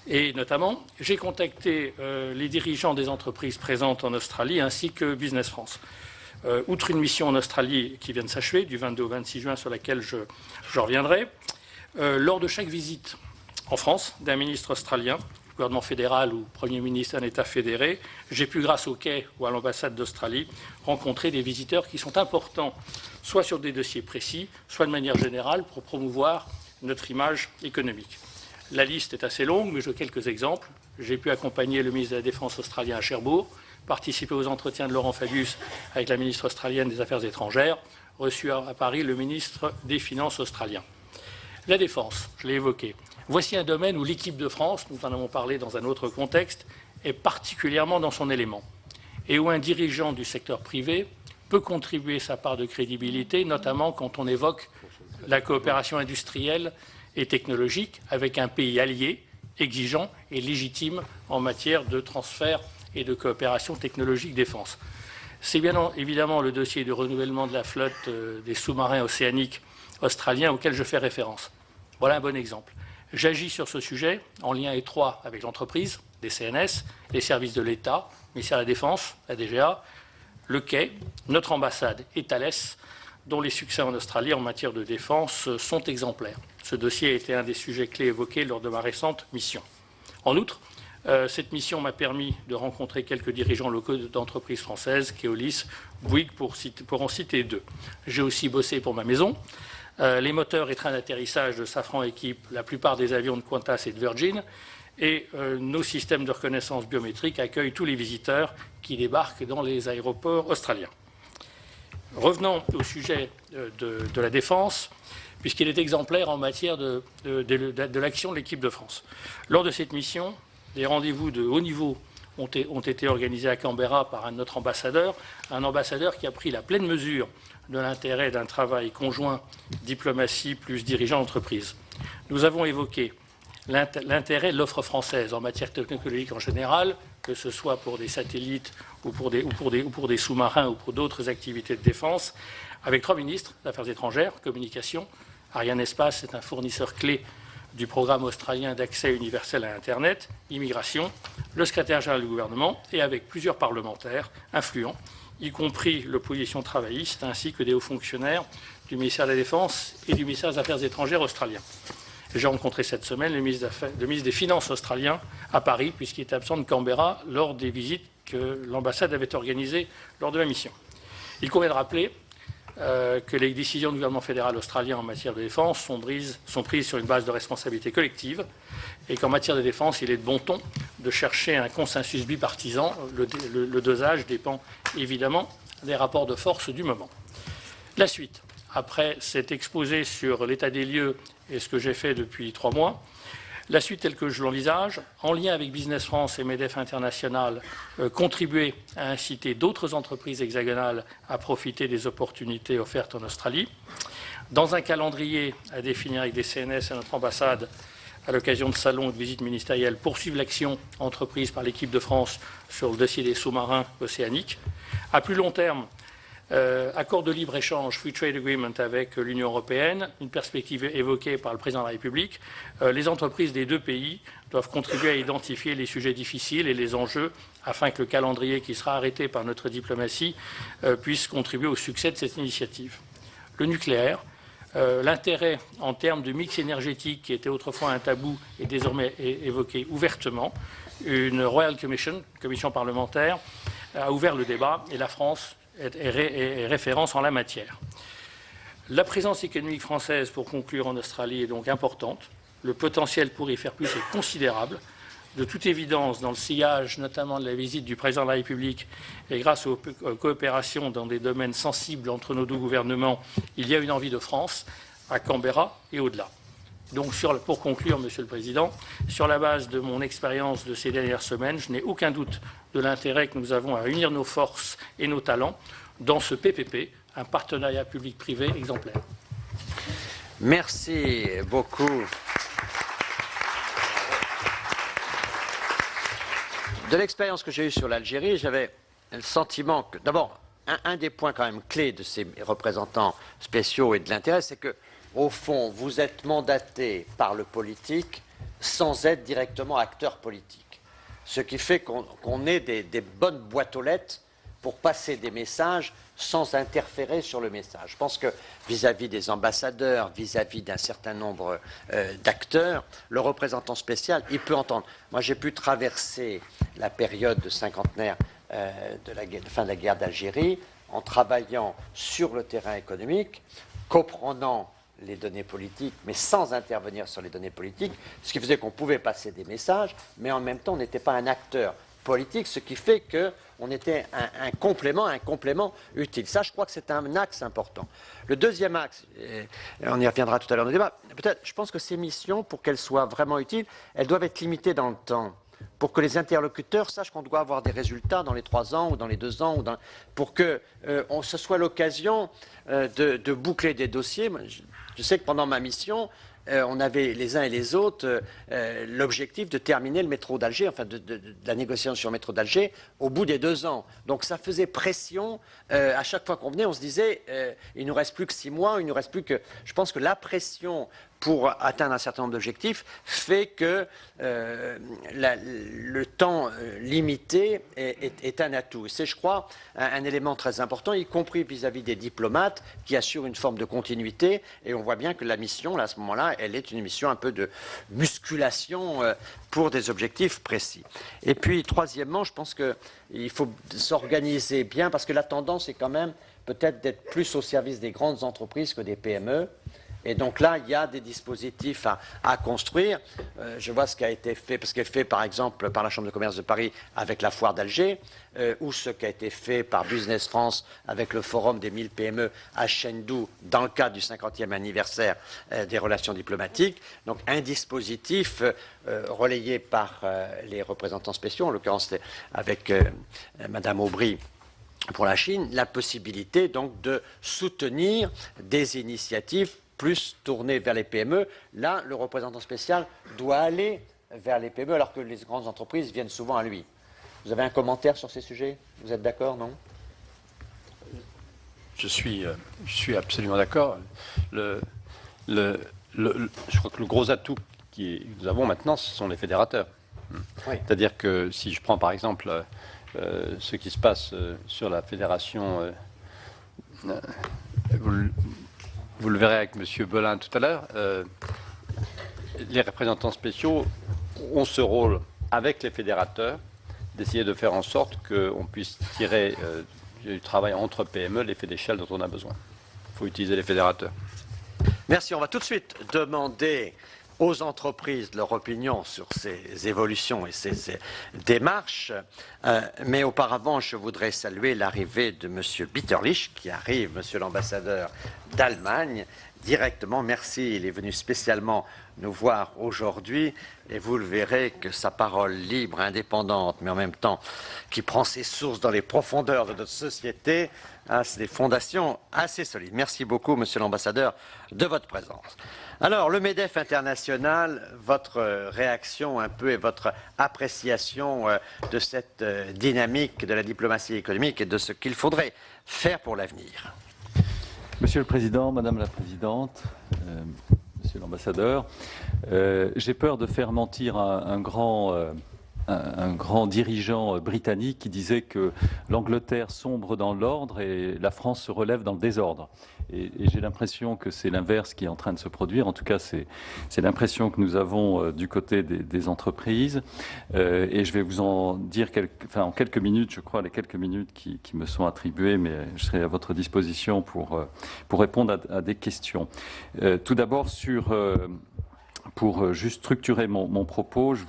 et notamment, j'ai contacté les dirigeants des entreprises présentes en Australie ainsi que Business France. Outre une mission en Australie qui vient de s'achever, du 22 au 26 juin, sur laquelle je reviendrai, lors de chaque visite en France d'un ministre australien, gouvernement fédéral ou Premier ministre d'un État fédéré, j'ai pu, grâce au Quai ou à l'ambassade d'Australie, rencontrer des visiteurs qui sont importants, soit sur des dossiers précis, soit de manière générale, pour promouvoir notre image économique. La liste est assez longue, mais je veux quelques exemples. J'ai pu accompagner le ministre de la Défense australien à Cherbourg, participer aux entretiens de Laurent Fabius avec la ministre australienne des Affaires étrangères, reçu à Paris le ministre des Finances australien. La défense, je l'ai évoqué. Voici un domaine où l'équipe de France, nous en avons parlé dans un autre contexte, est particulièrement dans son élément et où un dirigeant du secteur privé peut contribuer sa part de crédibilité, notamment quand on évoque la coopération industrielle et technologique avec un pays allié, exigeant et légitime en matière de transfert et de coopération technologique défense. C'est bien évidemment le dossier du renouvellement de la flotte des sous-marins océaniques australiens auquel je fais référence. Voilà un bon exemple. J'agis sur ce sujet en lien étroit avec l'entreprise, des CNS, les services de l'État, le ministère de la Défense, la DGA, le Quai, notre ambassade et Thales, dont les succès en Australie en matière de défense sont exemplaires. Ce dossier a été un des sujets clés évoqués lors de ma récente mission. En outre, Cette mission m'a permis de rencontrer quelques dirigeants locaux d'entreprises françaises, Keolis, Bouygues, pour en citer 2. J'ai aussi bossé pour ma maison. Les moteurs et trains d'atterrissage de Safran équipent la plupart des avions de Qantas et de Virgin. Et nos systèmes de reconnaissance biométrique accueillent tous les visiteurs qui débarquent dans les aéroports australiens. Revenons au sujet de la défense, puisqu'il est exemplaire en matière de l'action de l'équipe de France. Lors de cette mission, des rendez-vous de haut niveau ont été organisés à Canberra par notre ambassadeur, un ambassadeur qui a pris la pleine mesure de l'intérêt d'un travail conjoint diplomatie plus dirigeant d'entreprise. Nous avons évoqué l'intérêt de l'offre française en matière technologique en général, que ce soit pour des satellites ou pour des sous-marins ou pour d'autres activités de défense, avec 3 ministres d'Affaires étrangères, communication. Arianespace est un fournisseur clé du programme australien d'accès universel à Internet, immigration, le secrétaire général du gouvernement et avec plusieurs parlementaires influents, y compris l'opposition travailliste, ainsi que des hauts fonctionnaires du ministère de la Défense et du ministère des Affaires étrangères australien. J'ai rencontré cette semaine le ministre des Finances australien à Paris, puisqu'il était absent de Canberra lors des visites que l'ambassade avait organisées lors de la mission. Il convient de rappeler que les décisions du gouvernement fédéral australien en matière de défense sont prises sur une base de responsabilité collective et qu'en matière de défense, il est de bon ton de chercher un consensus bipartisan. Le dosage dépend évidemment des rapports de force du moment. La suite. Après cet exposé sur l'état des lieux et ce que j'ai fait depuis 3 mois, la suite telle que je l'envisage, en lien avec Business France et MEDEF International, contribuer à inciter d'autres entreprises hexagonales à profiter des opportunités offertes en Australie, dans un calendrier à définir avec des CNS et notre ambassade à l'occasion de salons et de visites ministérielles, poursuivre l'action entreprise par l'équipe de France sur le dossier des sous-marins océaniques. À plus long terme, accord de libre-échange, Free Trade Agreement avec l'Union européenne, une perspective évoquée par le Président de la République. Les entreprises des 2 pays doivent contribuer à identifier les sujets difficiles et les enjeux afin que le calendrier qui sera arrêté par notre diplomatie puisse contribuer au succès de cette initiative. Le nucléaire, l'intérêt en termes de mix énergétique qui était autrefois un tabou est désormais évoqué ouvertement. Une Royal Commission, commission parlementaire, a ouvert le débat et la France est référence en la matière. La présence économique française, pour conclure, en Australie est donc importante. Le potentiel pour y faire plus est considérable. De toute évidence, dans le sillage notamment de la visite du Président de la République et grâce aux coopérations dans des domaines sensibles entre nos 2 gouvernements, il y a une envie de France à Canberra et au-delà. Donc, pour conclure, Monsieur le Président, sur la base de mon expérience de ces dernières semaines, je n'ai aucun doute de l'intérêt que nous avons à unir nos forces et nos talents dans ce PPP, un partenariat public-privé exemplaire. Merci beaucoup. De l'expérience que j'ai eue sur l'Algérie, j'avais le sentiment que, d'abord, un des points quand même clés de ces représentants spéciaux et de l'intérêt, c'est que, au fond, vous êtes mandaté par le politique sans être directement acteur politique. Ce qui fait qu'on ait des bonnes boîtes aux lettres pour passer des messages sans interférer sur le message. Je pense que vis-à-vis des ambassadeurs, vis-à-vis d'un certain nombre d'acteurs, le représentant spécial, il peut entendre. Moi, j'ai pu traverser la période de cinquantenaire de la fin de la guerre d'Algérie en travaillant sur le terrain économique, comprenant les données politiques, mais sans intervenir sur les données politiques, ce qui faisait qu'on pouvait passer des messages, mais en même temps, on n'était pas un acteur politique, ce qui fait qu'on était un complément utile. Ça, je crois que c'est un axe important. Le deuxième axe, et on y reviendra tout à l'heure dans le débat, peut-être, je pense que ces missions, pour qu'elles soient vraiment utiles, elles doivent être limitées dans le temps, pour que les interlocuteurs sachent qu'on doit avoir des résultats dans les 3 ans ou dans les 2 ans, pour que ce soit l'occasion de boucler des dossiers. Je sais que pendant ma mission, on avait les uns et les autres l'objectif de terminer le métro d'Alger, enfin de la négociation sur le métro d'Alger, au bout des 2 ans. Donc ça faisait pression. À chaque fois qu'on venait, on se disait il nous reste plus que 6 mois, il nous reste plus que. Je pense que la pression pour atteindre un certain nombre d'objectifs, fait que le temps limité est un atout. Et c'est, je crois, un élément très important, y compris vis-à-vis des diplomates, qui assurent une forme de continuité. Et on voit bien que la mission, là, à ce moment-là, elle est une mission un peu de musculation pour des objectifs précis. Et puis, troisièmement, je pense qu'il faut s'organiser bien, parce que la tendance est quand même peut-être d'être plus au service des grandes entreprises que des PME. Et donc là, il y a des dispositifs à construire. Je vois ce qui a été fait, ce qui est fait par exemple par la Chambre de commerce de Paris avec la foire d'Alger, ou ce qui a été fait par Business France avec le forum des 1000 PME à Chengdu dans le cadre du 50e anniversaire des relations diplomatiques. Donc un dispositif relayé par les représentants spéciaux, en l'occurrence avec Madame Aubry, pour la Chine, la possibilité donc de soutenir des initiatives plus tournées vers les PME. Là, le représentant spécial doit aller vers les PME alors que les grandes entreprises viennent souvent à lui. Vous avez un commentaire sur ces sujets? Vous êtes d'accord, non? Je suis absolument d'accord. Je crois que le gros atout que nous avons maintenant, ce sont les fédérateurs. Oui. C'est-à-dire que si je prends par exemple ce qui se passe sur la fédération, vous le verrez avec M. Belin tout à l'heure, les représentants spéciaux ont ce rôle avec les fédérateurs d'essayer de faire en sorte qu'on puisse tirer du travail entre PME l'effet d'échelle dont on a besoin. Il faut utiliser les fédérateurs. Merci. On va tout de suite demander aux entreprises leur opinion sur ces évolutions et ces démarches. Mais auparavant, je voudrais saluer l'arrivée de M. Bitterlich, qui arrive, M. l'ambassadeur d'Allemagne, directement. Merci, il est venu spécialement nous voir aujourd'hui et vous le verrez que sa parole libre, indépendante, mais en même temps qui prend ses sources dans les profondeurs de notre société, a des fondations assez solides. Merci beaucoup, Monsieur l'ambassadeur, de votre présence. Alors, le MEDEF international, votre réaction un peu et votre appréciation de cette dynamique de la diplomatie économique et de ce qu'il faudrait faire pour l'avenir. Monsieur le Président, Madame la Présidente, Monsieur l'ambassadeur, j'ai peur de faire mentir un grand dirigeant britannique qui disait que l'Angleterre sombre dans l'ordre et la France se relève dans le désordre. Et j'ai l'impression que c'est l'inverse qui est en train de se produire. En tout cas, c'est l'impression que nous avons du côté des entreprises. Et je vais vous en dire en quelques minutes, je crois, les quelques minutes qui me sont attribuées, mais je serai à votre disposition pour répondre à des questions. Tout d'abord, pour juste structurer mon propos, je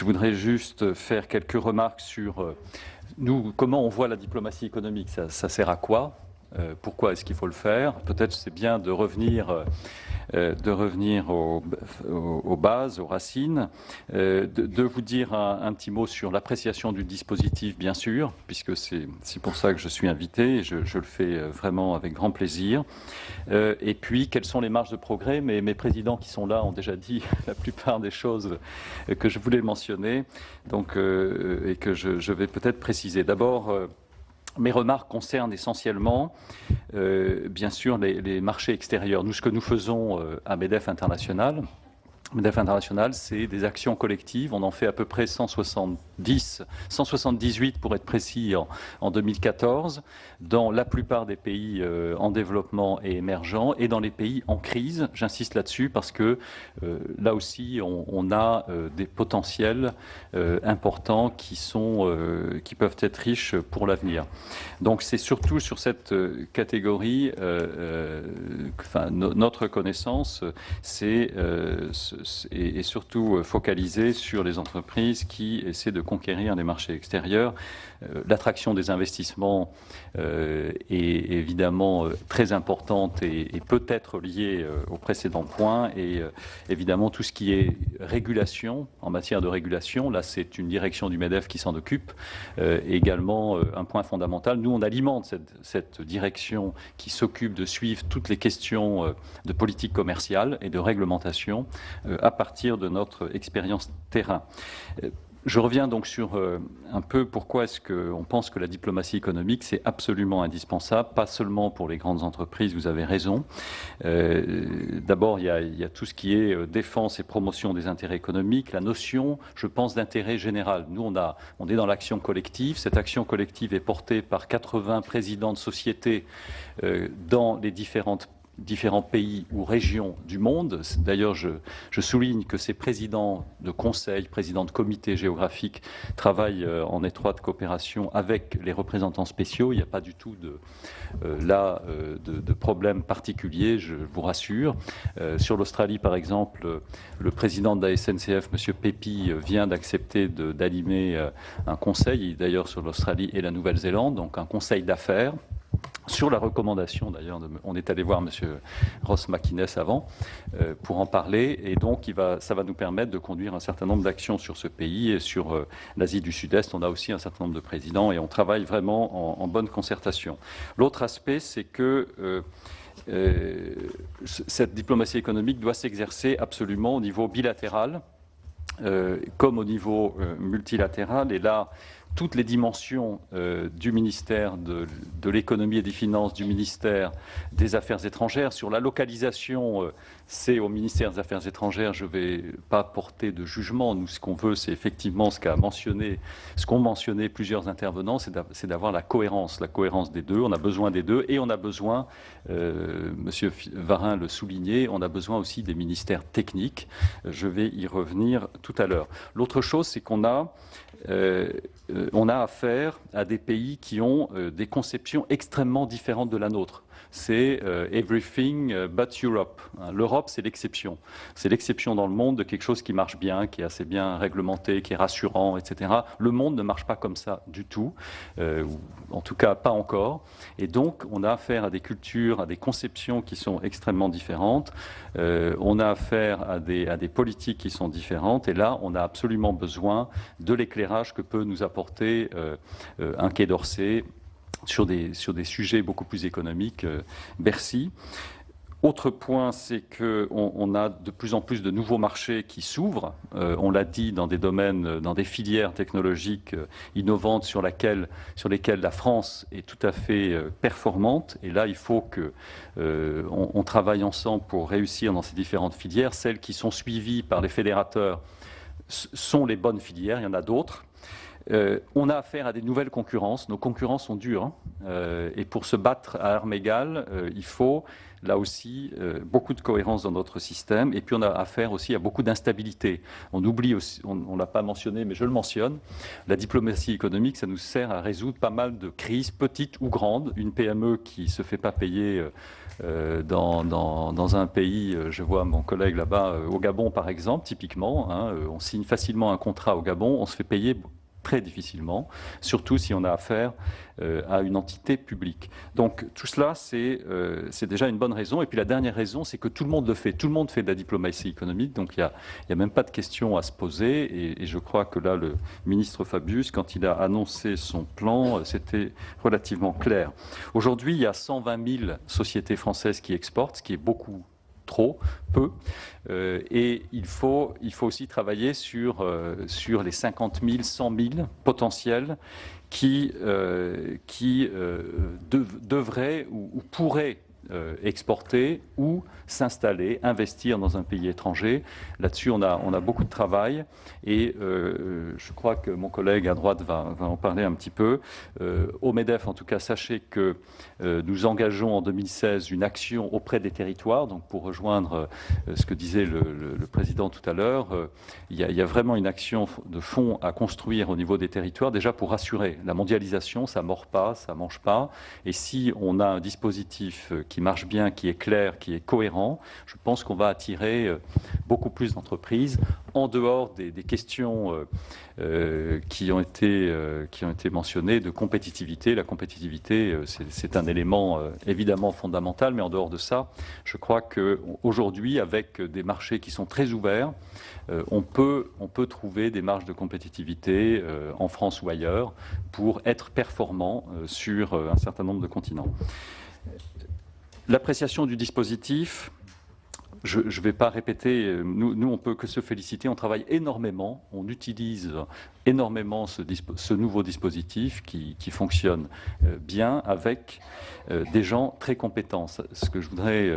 voudrais juste faire quelques remarques sur nous, comment on voit la diplomatie économique. Ça sert à quoi? Pourquoi est-ce qu'il faut le faire? Peut-être c'est bien de revenir aux bases, aux racines, de vous dire un petit mot sur l'appréciation du dispositif, bien sûr, puisque c'est pour ça que je suis invité et je le fais vraiment avec grand plaisir. Et puis, quelles sont les marges de progrès? Mes présidents qui sont là ont déjà dit la plupart des choses que je voulais mentionner, donc, et que je vais peut-être préciser. D'abord, mes remarques concernent essentiellement, bien sûr, les marchés extérieurs. Nous, ce que nous faisons à MEDEF International, c'est des actions collectives. On en fait à peu près 178 pour être précis en 2014, dans la plupart des pays en développement et émergents et dans les pays en crise. J'insiste là-dessus parce que là aussi, on a des potentiels importants qui peuvent être riches pour l'avenir. Donc c'est surtout sur cette catégorie, notre connaissance, et surtout focalisé sur les entreprises qui essaient de conquérir les marchés extérieurs. L'attraction des investissements est évidemment très importante et peut être liée au précédent point. Et évidemment, tout ce qui est régulation, en matière de régulation, là c'est une direction du MEDEF qui s'en occupe, également un point fondamental. Nous, on alimente cette direction qui s'occupe de suivre toutes les questions de politique commerciale et de réglementation à partir de notre expérience terrain. Je reviens donc sur un peu pourquoi est-ce qu'on pense que la diplomatie économique, c'est absolument indispensable, pas seulement pour les grandes entreprises, vous avez raison. D'abord, il y a tout ce qui est défense et promotion des intérêts économiques, la notion, je pense, d'intérêt général. Nous, on est dans l'action collective. Cette action collective est portée par 80 présidents de sociétés dans les différents pays ou régions du monde. D'ailleurs, je souligne que ces présidents de conseils, présidents de comités géographiques travaillent en étroite coopération avec les représentants spéciaux. Il n'y a pas du tout de problème particulier, je vous rassure. Sur l'Australie, par exemple, le président de la SNCF, M. Pépi, vient d'accepter d'animer un conseil, d'ailleurs sur l'Australie et la Nouvelle-Zélande, donc un conseil d'affaires. Sur la recommandation, d'ailleurs, on est allé voir M. Ross McInnes avant pour en parler, et donc ça va nous permettre de conduire un certain nombre d'actions sur ce pays et sur l'Asie du Sud-Est. On a aussi un certain nombre de présidents et on travaille vraiment en bonne concertation. L'autre aspect, c'est que cette diplomatie économique doit s'exercer absolument au niveau bilatéral comme au niveau multilatéral, et là, toutes les dimensions du ministère de l'économie et des finances, du ministère des Affaires étrangères. Sur la localisation, c'est au ministère des Affaires étrangères, je ne vais pas porter de jugement. Nous, ce qu'on veut, c'est effectivement ce qu'ont mentionné plusieurs intervenants, c'est d'avoir la cohérence des deux. On a besoin des deux, et on a besoin, Monsieur Varin le soulignait, on a besoin aussi des ministères techniques. Je vais y revenir tout à l'heure. L'autre chose, c'est qu'on a affaire à des pays qui ont des conceptions extrêmement différentes de la nôtre. C'est everything but Europe. L'Europe, c'est l'exception. C'est l'exception dans le monde de quelque chose qui marche bien, qui est assez bien réglementé, qui est rassurant, etc. Le monde ne marche pas comme ça du tout, ou en tout cas pas encore. Et donc, on a affaire à des cultures, à des conceptions qui sont extrêmement différentes. On a affaire à des politiques qui sont différentes. Et là, on a absolument besoin de l'éclairage que peut nous apporter un Quai d'Orsay sur des sujets beaucoup plus économiques, Bercy. Autre point, c'est qu'on a de plus en plus de nouveaux marchés qui s'ouvrent. On l'a dit, dans des domaines, dans des filières technologiques innovantes sur lesquelles la France est tout à fait performante. Et là, il faut qu'on travaille ensemble pour réussir dans ces différentes filières. Celles qui sont suivies par les fédérateurs sont les bonnes filières. Il y en a d'autres. On a affaire à des nouvelles concurrences. Nos concurrences sont dures. Et pour se battre à armes égales, il faut, là aussi, beaucoup de cohérence dans notre système. Et puis on a affaire aussi à beaucoup d'instabilité. On oublie aussi, on ne l'a pas mentionné, mais je le mentionne, la diplomatie économique, ça nous sert à résoudre pas mal de crises, petites ou grandes. Une PME qui ne se fait pas payer dans un pays, je vois mon collègue là-bas, au Gabon par exemple, typiquement, on signe facilement un contrat au Gabon, on se fait payer très difficilement, surtout si on a affaire à une entité publique. Donc tout cela, c'est déjà une bonne raison. Et puis la dernière raison, c'est que tout le monde le fait. Tout le monde fait de la diplomatie économique, donc il n'y a même pas de question à se poser. Et je crois que là, le ministre Fabius, quand il a annoncé son plan, c'était relativement clair. Aujourd'hui, il y a 120 000 sociétés françaises qui exportent, ce qui est beaucoup, trop, peu. Et il faut aussi travailler sur les 50 000, 100 000 potentiels qui devraient ou pourraient exporter ou s'installer, investir dans un pays étranger. Là-dessus, on a beaucoup de travail et je crois que mon collègue à droite va en parler un petit peu. Au MEDEF, en tout cas, sachez que nous engageons en 2016 une action auprès des territoires. Donc, pour rejoindre ce que disait le président tout à l'heure, il y a vraiment une action de fond à construire au niveau des territoires, déjà pour rassurer. La mondialisation, ça ne mord pas, ça ne mange pas. Et si on a un dispositif qui marche bien, qui est clair, qui est cohérent, je pense qu'on va attirer beaucoup plus d'entreprises en dehors des questions qui ont été mentionnées de compétitivité. La compétitivité, c'est un élément évidemment fondamental, mais en dehors de ça, je crois qu'aujourd'hui, avec des marchés qui sont très ouverts, on peut trouver des marges de compétitivité en France ou ailleurs pour être performant sur un certain nombre de continents. L'appréciation du dispositif, je ne vais pas répéter, nous on peut que se féliciter, on travaille énormément, on utilise énormément ce nouveau dispositif qui fonctionne bien avec des gens très compétents. Ce que je voudrais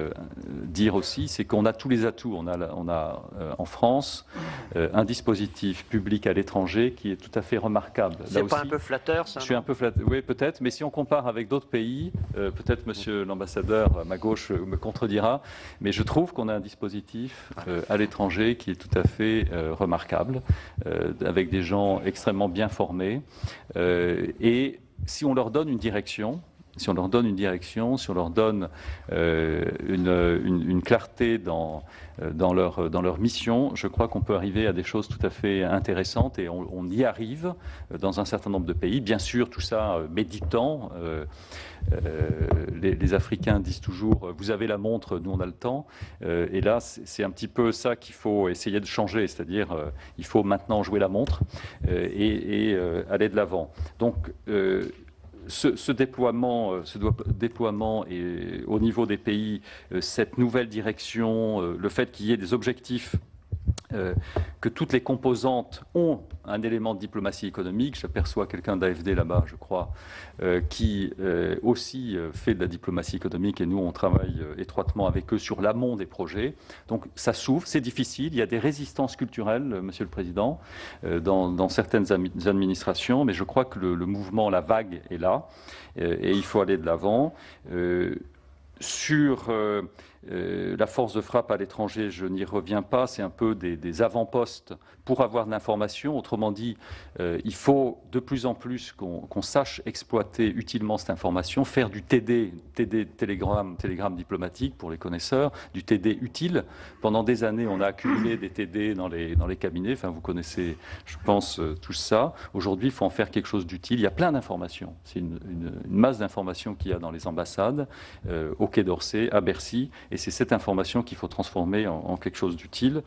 dire aussi, c'est qu'on a tous les atouts. On a en France un dispositif public à l'étranger qui est tout à fait remarquable. C'est pas un peu flatteur, ça? Je suis un peu flatteur, oui peut-être, mais si on compare avec d'autres pays, peut-être monsieur l'ambassadeur à ma gauche me contredira, mais je trouve qu'on a un dispositif à l'étranger qui est tout à fait remarquable, avec des gens extrêmement bien formés, et si on leur donne une direction, si on leur donne une clarté dans leur mission, je crois qu'on peut arriver à des choses tout à fait intéressantes et on y arrive dans un certain nombre de pays. Bien sûr, tout ça met du temps. Les Africains disent toujours « vous avez la montre, nous on a le temps ». Et là, c'est un petit peu ça qu'il faut essayer de changer, c'est-à-dire il faut maintenant jouer la montre et aller de l'avant. Donc, ce déploiement et au niveau des pays, cette nouvelle direction, le fait qu'il y ait des objectifs, que toutes les composantes ont un élément de diplomatie économique. J'aperçois quelqu'un d'AFD là-bas, je crois, qui aussi fait de la diplomatie économique et nous, on travaille étroitement avec eux sur l'amont des projets. Donc ça s'ouvre, c'est difficile, il y a des résistances culturelles, Monsieur le Président, dans certaines administrations, mais je crois que le mouvement, la vague est là et il faut aller de l'avant. Sur la force de frappe à l'étranger, je n'y reviens pas, c'est un peu des avant-postes pour avoir de l'information. Autrement dit, il faut de plus en plus qu'on sache exploiter utilement cette information, faire du TD, télégramme diplomatique pour les connaisseurs, du TD utile. Pendant des années, on a accumulé des TD dans les cabinets, enfin vous connaissez, je pense, tout ça. Aujourd'hui, il faut en faire quelque chose d'utile. Il y a plein d'informations, c'est une masse d'informations qu'il y a dans les ambassades, au Quai d'Orsay, à Bercy, et c'est cette information qu'il faut transformer en quelque chose d'utile.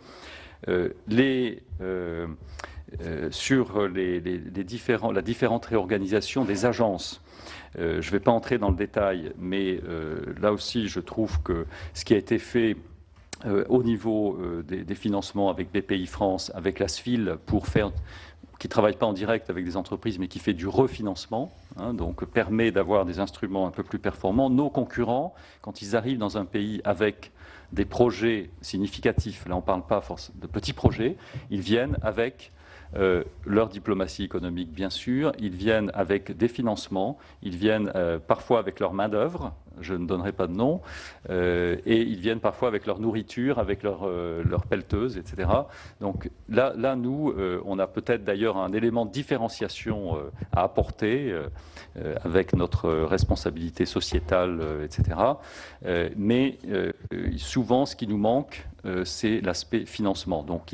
Sur la différente réorganisation des agences, je ne vais pas entrer dans le détail, mais là aussi, je trouve que ce qui a été fait au niveau des financements avec BPI-France, avec la SFIL, qui ne travaille pas en direct avec des entreprises, mais qui fait du refinancement, donc permet d'avoir des instruments un peu plus performants. Nos concurrents, quand ils arrivent dans un pays avec des projets significatifs, là on ne parle pas de petits projets, ils viennent avec leur diplomatie économique, bien sûr, ils viennent avec des financements, ils viennent parfois avec leur main-d'œuvre, je ne donnerai pas de nom, et ils viennent parfois avec leur nourriture, avec leur pelleteuse, etc. Donc là nous, on a peut-être d'ailleurs un élément de différenciation à apporter avec notre responsabilité sociétale, etc. Mais souvent, ce qui nous manque, c'est l'aspect financement. Donc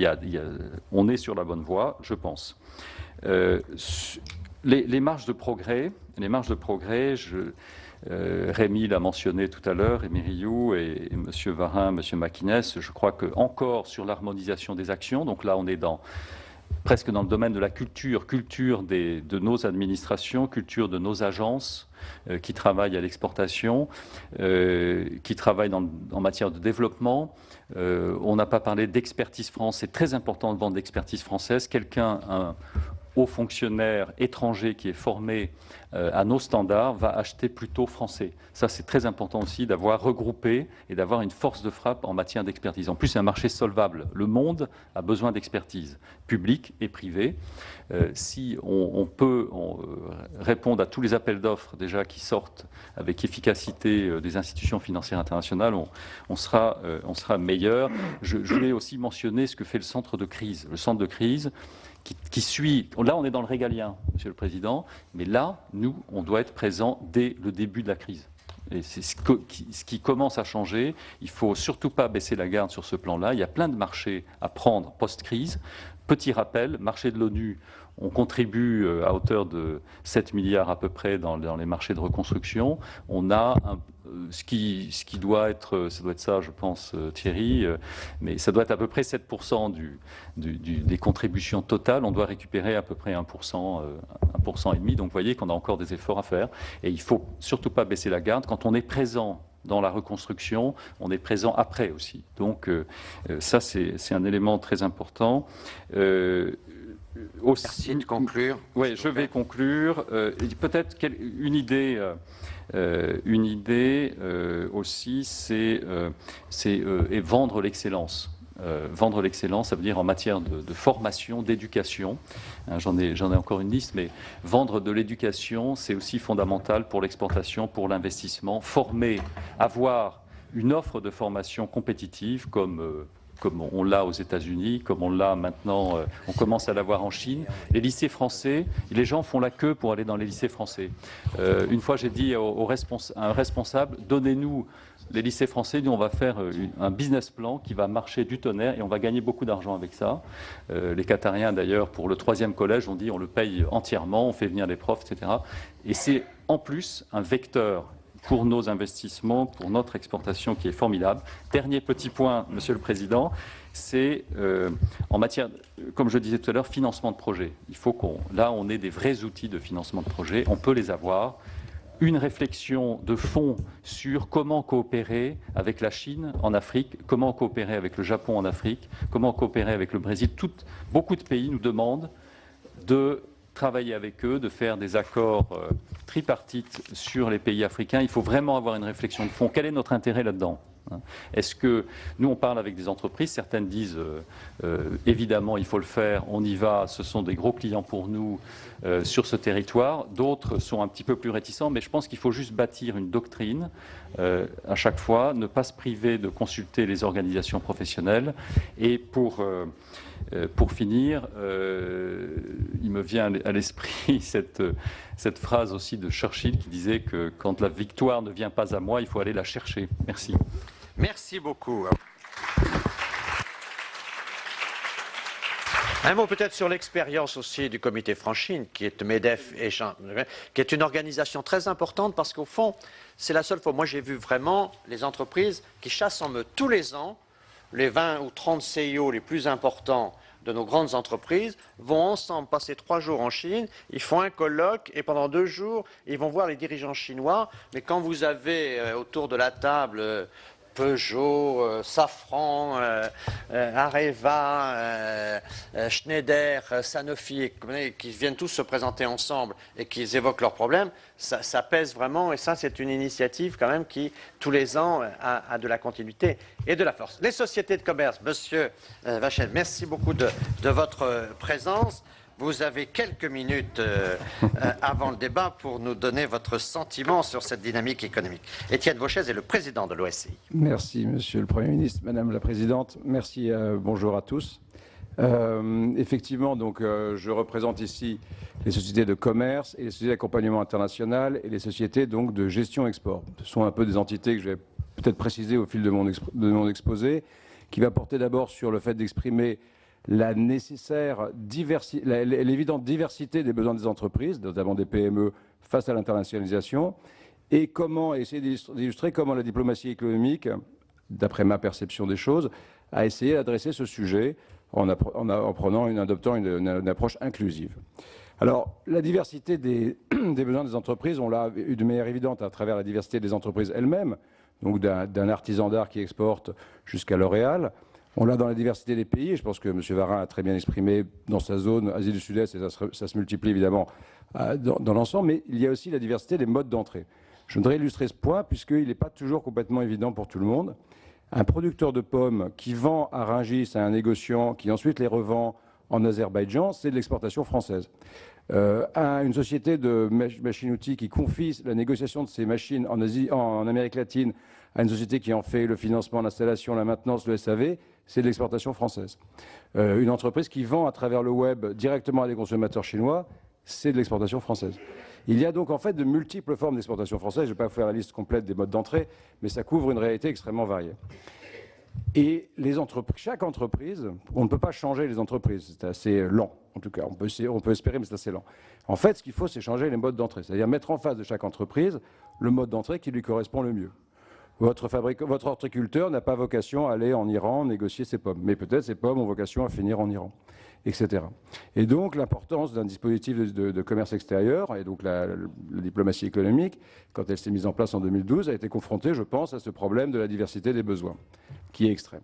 on est sur la bonne voie, je pense. Les marges de progrès, Rémi l'a mentionné tout à l'heure, Rémi Rioux et M. Varin, M. Maquinès, je crois que encore sur l'harmonisation des actions, donc là on est presque dans le domaine de la culture de nos administrations, culture de nos agences qui travaillent à l'exportation, qui travaillent en matière de développement. On n'a pas parlé d'expertise France, c'est très important de vendre l'expertise française. Un haut fonctionnaire étranger qui est formé à nos standards va acheter plutôt français. Ça, c'est très important aussi d'avoir regroupé et d'avoir une force de frappe en matière d'expertise. En plus, c'est un marché solvable. Le monde a besoin d'expertise, publique et privée. Si on peut répondre à tous les appels d'offres déjà qui sortent avec efficacité des institutions financières internationales, on sera meilleur. Je voulais aussi mentionner ce que fait le centre de crise. Le centre de crise qui suit, là on est dans le régalien, Monsieur le Président, mais là, nous, on doit être présent dès le début de la crise. Et c'est ce qui commence à changer. Il ne faut surtout pas baisser la garde sur ce plan-là. Il y a plein de marchés à prendre post-crise. Petit rappel, marché de l'ONU, on contribue à hauteur de 7 milliards à peu près dans les marchés de reconstruction. On a ce qui doit être, ça doit être ça, je pense, Thierry, mais ça doit être à peu près 7% des contributions totales. On doit récupérer à peu près 1%, 1,5%. Donc vous voyez qu'on a encore des efforts à faire. Et il ne faut surtout pas baisser la garde. Quand on est présent dans la reconstruction, on est présent après aussi. Donc ça, c'est un élément très important. Merci de conclure. Oui, je vais conclure. Peut-être une idée aussi, c'est vendre l'excellence. Vendre l'excellence, ça veut dire en matière de formation, d'éducation. Hein, j'en ai encore une liste, mais vendre de l'éducation, c'est aussi fondamental pour l'exportation, pour l'investissement. Former, avoir une offre de formation compétitive comme on l'a aux États-Unis, comme on l'a maintenant, on commence à l'avoir en Chine. Les lycées français, les gens font la queue pour aller dans les lycées français. Une fois, j'ai dit à un responsable, donnez-nous les lycées français, nous on va faire un business plan qui va marcher du tonnerre et on va gagner beaucoup d'argent avec ça. Les Qatariens d'ailleurs, pour le 3e collège, on dit on le paye entièrement, on fait venir les profs, etc. Et c'est en plus un vecteur pour nos investissements, pour notre exportation qui est formidable. Dernier petit point, Monsieur le Président, c'est en matière, comme je disais tout à l'heure, financement de projet. Il faut là, on ait des vrais outils de financement de projet, on peut les avoir. Une réflexion de fond sur comment coopérer avec la Chine en Afrique, comment coopérer avec le Japon en Afrique, comment coopérer avec le Brésil. Beaucoup de pays nous demandent de travailler avec eux, de faire des accords tripartites sur les pays africains. Il faut vraiment avoir une réflexion de fond. Quel est notre intérêt là-dedans ? Est-ce que nous, on parle avec des entreprises, certaines disent évidemment il faut le faire, on y va, ce sont des gros clients pour nous sur ce territoire. D'autres sont un petit peu plus réticents, mais je pense qu'il faut juste bâtir une doctrine à chaque fois, ne pas se priver de consulter les organisations professionnelles. Et pour finir, il me vient à l'esprit cette phrase aussi de Churchill qui disait que quand la victoire ne vient pas à moi, il faut aller la chercher. Merci. Merci beaucoup. Un mot peut-être sur l'expérience aussi du comité Franchine, qui est MEDEF et qui est une organisation très importante parce qu'au fond, c'est la seule fois, moi j'ai vu vraiment les entreprises qui chassent en meute tous les ans, les 20 ou 30 CIO les plus importants de nos grandes entreprises vont ensemble passer 3 jours en Chine, ils font un colloque et pendant 2 jours, ils vont voir les dirigeants chinois. Mais quand vous avez autour de la table Peugeot, Safran, Areva, Schneider, Sanofi, qui viennent tous se présenter ensemble et qui évoquent leurs problèmes, ça pèse vraiment. Et ça, c'est une initiative quand même qui, tous les ans, a de la continuité et de la force. Les sociétés de commerce, Monsieur Vachel, merci beaucoup de votre présence. Vous avez quelques minutes avant le débat pour nous donner votre sentiment sur cette dynamique économique. Étienne Vauchez est le président de l'OSCI. Merci, Monsieur le Premier ministre, Madame la Présidente. Merci, bonjour à tous. Effectivement, donc, je représente ici les sociétés de commerce et les sociétés d'accompagnement international et les sociétés donc, de gestion export. Ce sont un peu des entités que je vais peut-être préciser au fil de mon exposé, qui va porter d'abord sur le fait d'exprimer la nécessaire l'évidente diversité des besoins des entreprises, notamment des PME, face à l'internationalisation, et comment essayer d'illustrer comment la diplomatie économique, d'après ma perception des choses, a essayé d'adresser ce sujet en adoptant une approche inclusive. Alors, la diversité des besoins des entreprises, on l'a eu de manière évidente à travers la diversité des entreprises elles-mêmes, donc d'un artisan d'art qui exporte jusqu'à L'Oréal. On l'a dans la diversité des pays, et je pense que M. Varin a très bien exprimé dans sa zone Asie du Sud-Est, et ça se multiplie évidemment dans l'ensemble, mais il y a aussi la diversité des modes d'entrée. Je voudrais illustrer ce point, puisqu'il n'est pas toujours complètement évident pour tout le monde. Un producteur de pommes qui vend à Rungis à un négociant, qui ensuite les revend en Azerbaïdjan, c'est de l'exportation française. Une société de machines-outils qui confie la négociation de ces machines en Amérique latine à une société qui en fait le financement, l'installation, la maintenance, le SAV, c'est de l'exportation française. Une entreprise qui vend à travers le web directement à des consommateurs chinois, c'est de l'exportation française. Il y a donc en fait de multiples formes d'exportation française. Je ne vais pas vous faire la liste complète des modes d'entrée, mais ça couvre une réalité extrêmement variée. Et chaque entreprise, on ne peut pas changer les entreprises, c'est assez lent en tout cas, on peut espérer, mais c'est assez lent. En fait, ce qu'il faut, c'est changer les modes d'entrée, c'est-à-dire mettre en face de chaque entreprise le mode d'entrée qui lui correspond le mieux. Votre horticulteur n'a pas vocation à aller en Iran négocier ses pommes, mais peut-être ses pommes ont vocation à finir en Iran. etc. Et donc l'importance d'un dispositif de commerce extérieur, et donc la diplomatie économique, quand elle s'est mise en place en 2012, a été confrontée, je pense, à ce problème de la diversité des besoins, qui est extrême.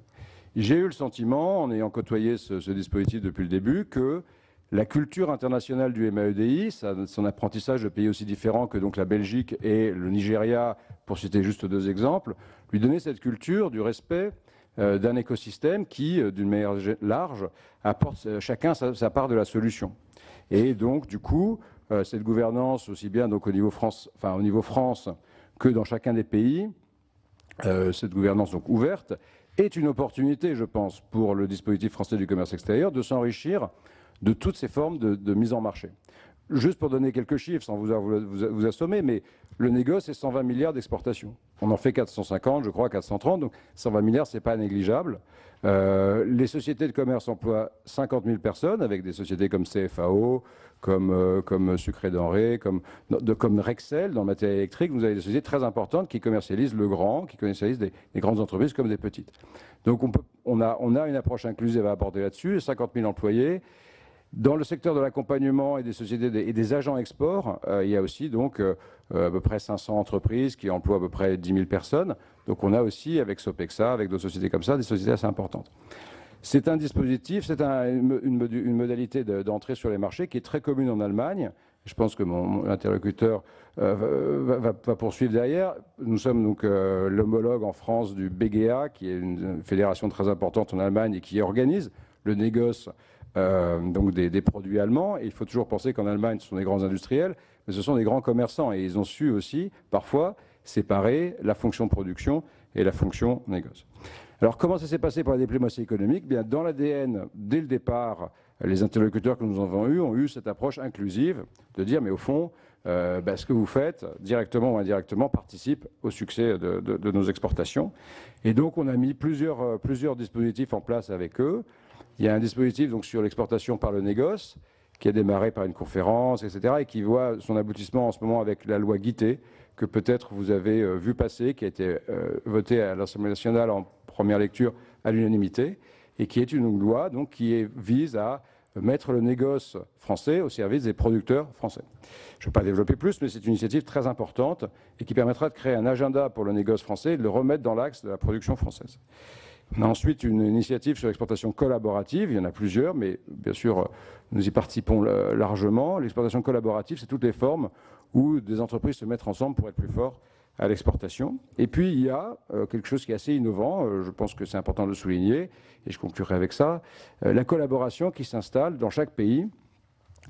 J'ai eu le sentiment, en ayant côtoyé ce dispositif depuis le début, que la culture internationale du MAEDI, son apprentissage de pays aussi différents que donc la Belgique et le Nigeria, pour citer juste deux exemples, lui donnait cette culture du respect d'un écosystème qui, d'une manière large, apporte chacun sa part de la solution. Et donc, du coup, cette gouvernance, aussi bien donc au niveau France que dans chacun des pays, cette gouvernance donc ouverte, est une opportunité, je pense, pour le dispositif français du commerce extérieur de s'enrichir de toutes ces formes de mise en marché. Juste pour donner quelques chiffres, sans vous assommer, mais le négoce, c'est 120 milliards d'exportations. On en fait 450, je crois, 430, donc 120 milliards, c'est pas négligeable. Les sociétés de commerce emploient 50 000 personnes, avec des sociétés comme CFAO, comme Sucre Denrées, comme Rexel, dans le matériel électrique. Vous avez des sociétés très importantes qui commercialisent le grand, qui commercialisent des grandes entreprises comme des petites. Donc on a une approche inclusive à aborder là-dessus, 50 000 employés. Dans le secteur de l'accompagnement et des sociétés et des agents export, il y a aussi donc à peu près 500 entreprises qui emploient à peu près 10 000 personnes. Donc on a aussi, avec Sopexa, avec d'autres sociétés comme ça, des sociétés assez importantes. C'est un dispositif, c'est une modalité d'entrée sur les marchés qui est très commune en Allemagne. Je pense que mon interlocuteur va poursuivre derrière. Nous sommes donc l'homologue en France du BGA, qui est une fédération très importante en Allemagne et qui organise le négoce donc des produits allemands. Et il faut toujours penser qu'en Allemagne, ce sont des grands industriels, mais ce sont des grands commerçants. Et ils ont su aussi, parfois, séparer la fonction production et la fonction négoce. Alors, comment ça s'est passé pour la diplomatie économique? Bien, dans l'ADN, dès le départ, les interlocuteurs que nous avons eus ont eu cette approche inclusive de dire, mais au fond, ce que vous faites, directement ou indirectement, participe au succès de nos exportations. Et donc, on a mis plusieurs dispositifs en place avec eux. Il y a un dispositif donc, sur l'exportation par le négoce, qui a démarré par une conférence, etc., et qui voit son aboutissement en ce moment avec la loi Guittet, que peut-être vous avez vu passer, qui a été votée à l'Assemblée nationale en première lecture à l'unanimité, et qui est une loi donc, qui vise à mettre le négoce français au service des producteurs français. Je ne vais pas développer plus, mais c'est une initiative très importante et qui permettra de créer un agenda pour le négoce français et de le remettre dans l'axe de la production française. On a ensuite une initiative sur l'exportation collaborative, il y en a plusieurs, mais bien sûr, nous y participons largement. L'exportation collaborative, c'est toutes les formes où des entreprises se mettent ensemble pour être plus forts à l'exportation. Et puis, il y a quelque chose qui est assez innovant, je pense que c'est important de le souligner, et je conclurai avec ça, la collaboration qui s'installe dans chaque pays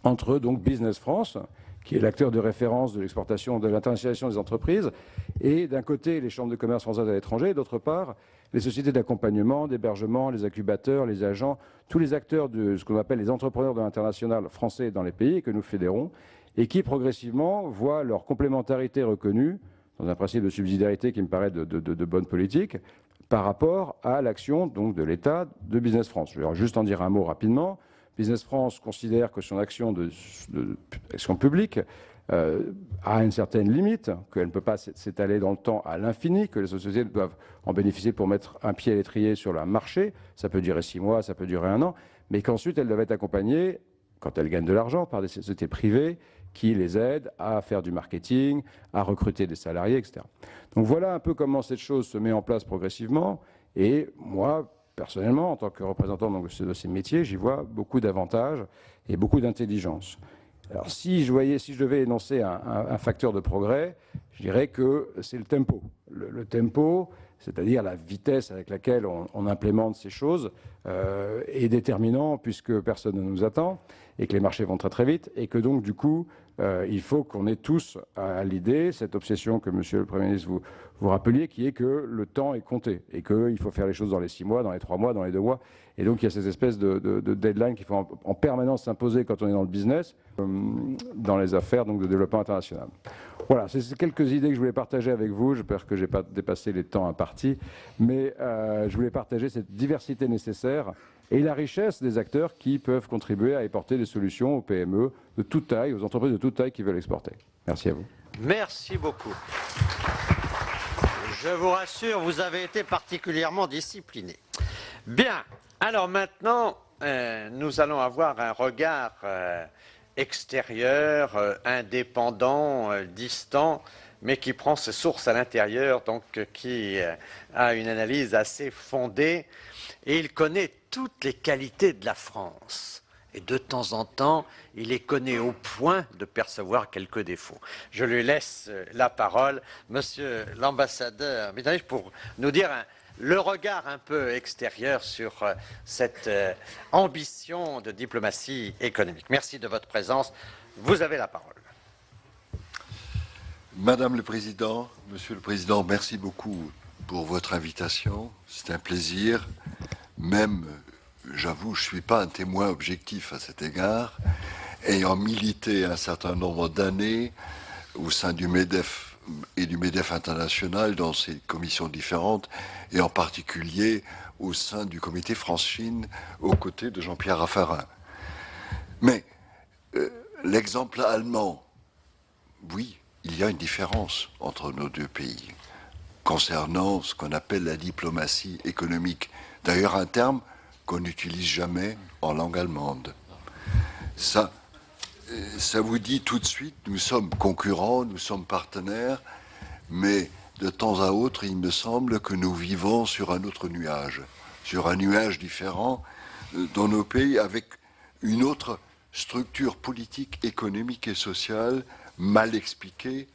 entre donc Business France, qui est l'acteur de référence de l'exportation, de l'internationalisation des entreprises, et d'un côté les chambres de commerce françaises à l'étranger, et d'autre part les sociétés d'accompagnement, d'hébergement, les incubateurs, les agents, tous les acteurs de ce qu'on appelle les entrepreneurs de l'international français dans les pays que nous fédérons, et qui progressivement voient leur complémentarité reconnue dans un principe de subsidiarité qui me paraît de bonne politique, par rapport à l'action donc de l'État de Business France. Je vais juste en dire un mot rapidement. Business France considère que son action d'action publique a une certaine limite, qu'elle ne peut pas s'étaler dans le temps à l'infini, que les sociétés doivent en bénéficier pour mettre un pied à l'étrier sur le marché. Ça peut durer 6 mois, ça peut durer 1 an, mais qu'ensuite elles doivent être accompagnées, quand elles gagnent de l'argent, par des sociétés privées qui les aident à faire du marketing, à recruter des salariés, etc. Donc voilà un peu comment cette chose se met en place progressivement. Et moi, personnellement, en tant que représentant donc, de ces métiers, j'y vois beaucoup d'avantages et beaucoup d'intelligence. Alors si je devais énoncer un facteur de progrès, je dirais que c'est le tempo. Le tempo, c'est-à-dire la vitesse avec laquelle on implémente ces choses, est déterminant puisque personne ne nous attend et que les marchés vont très très vite et que donc du coup, il faut qu'on ait tous à l'idée cette obsession que Monsieur le Premier ministre vous rappeliez, qui est que le temps est compté et qu'il faut faire les choses dans les 6 mois, dans les 3 mois, dans les 2 mois. Et donc il y a cette espèce de deadline qu'il faut en permanence s'imposer quand on est dans le business, dans les affaires donc de développement international. Voilà, c'est quelques idées que je voulais partager avec vous. J'espère que je n'ai pas dépassé les temps impartis, mais je voulais partager cette diversité nécessaire et la richesse des acteurs qui peuvent contribuer à apporter des solutions aux PME de toute taille, aux entreprises de toute taille qui veulent exporter. Merci à vous. Merci beaucoup. Je vous rassure, vous avez été particulièrement discipliné. Bien, alors maintenant, nous allons avoir un regard extérieur, indépendant, distant, mais qui prend ses sources à l'intérieur, donc qui a une analyse assez fondée, et il connaît toutes les qualités de la France. Et de temps en temps, il les connaît au point de percevoir quelques défauts. Je lui laisse la parole, Monsieur l'ambassadeur Metternich, pour nous dire le regard un peu extérieur sur cette ambition de diplomatie économique. Merci de votre présence. Vous avez la parole. Madame le Président, Monsieur le Président, merci beaucoup pour votre invitation. C'est un plaisir. Même, j'avoue, je ne suis pas un témoin objectif à cet égard. Ayant milité un certain nombre d'années au sein du MEDEF et du MEDEF international dans ces commissions différentes, et en particulier au sein du comité France-Chine aux côtés de Jean-Pierre Raffarin. Mais l'exemple allemand, oui, il y a une différence entre nos deux pays concernant ce qu'on appelle la diplomatie économique. D'ailleurs, un terme qu'on n'utilise jamais en langue allemande. Ça vous dit tout de suite, nous sommes concurrents, nous sommes partenaires, mais de temps à autre, il me semble que nous vivons sur un autre nuage, sur un nuage différent dans nos pays, avec une autre structure politique, économique et sociale mal expliquée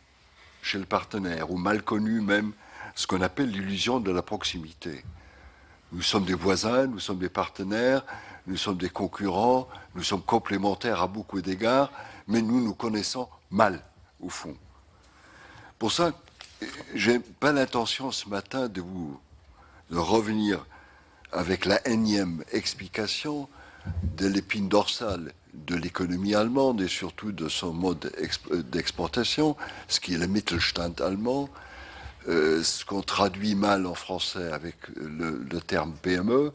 chez le partenaire, ou mal connue même, ce qu'on appelle l'illusion de la proximité. Nous sommes des voisins, nous sommes des partenaires, nous sommes des concurrents, nous sommes complémentaires à beaucoup d'égards, mais nous nous connaissons mal, au fond. Pour ça, je n'ai pas l'intention ce matin de revenir avec la énième explication de l'épine dorsale de l'économie allemande et surtout de son mode d'exportation, ce qui est le Mittelstand allemand, ce qu'on traduit mal en français avec le terme PME.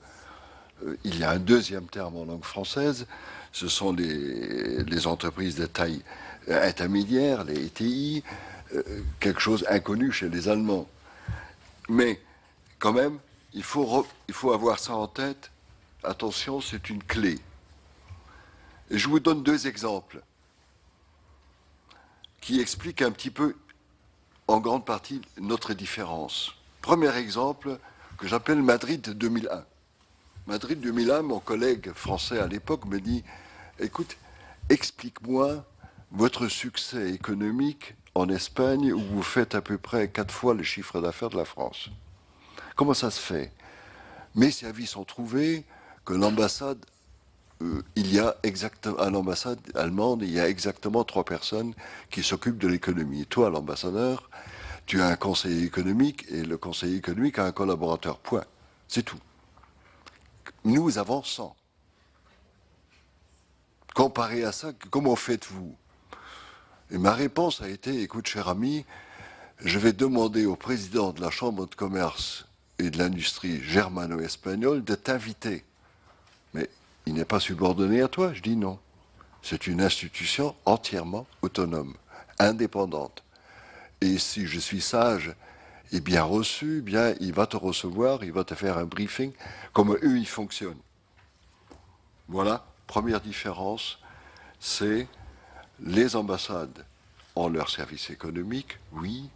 Il y a un deuxième terme en langue française, ce sont les entreprises de taille intermédiaire, les ETI, quelque chose inconnu chez les Allemands. Mais quand même, il faut avoir ça en tête. Attention, c'est une clé. Et je vous donne deux exemples qui expliquent un petit peu, en grande partie, notre différence. Premier exemple que j'appelle Madrid 2001. Madrid 2001, mon collègue français à l'époque me dit « Écoute, explique-moi votre succès économique en Espagne où vous faites à peu près 4 fois le chiffre d'affaires de la France. Comment ça se fait ?» Mes services ont trouvé que l'ambassade, à l'ambassade allemande, il y a exactement 3 personnes qui s'occupent de l'économie. Toi, l'ambassadeur, tu as un conseiller économique et le conseiller économique a un collaborateur. Point. C'est tout. Nous avons 100. Comparé à ça, comment faites-vous? Et ma réponse a été, écoute, cher ami, je vais demander au président de la Chambre de commerce et de l'industrie germano-espagnole de t'inviter. Mais il n'est pas subordonné à toi. Je dis non. C'est une institution entièrement autonome, indépendante. Et si je suis sage et bien reçu, bien il va te recevoir, il va te faire un briefing, comme eux ils fonctionnent. Voilà, première différence, c'est les ambassades ont leur service économique, oui,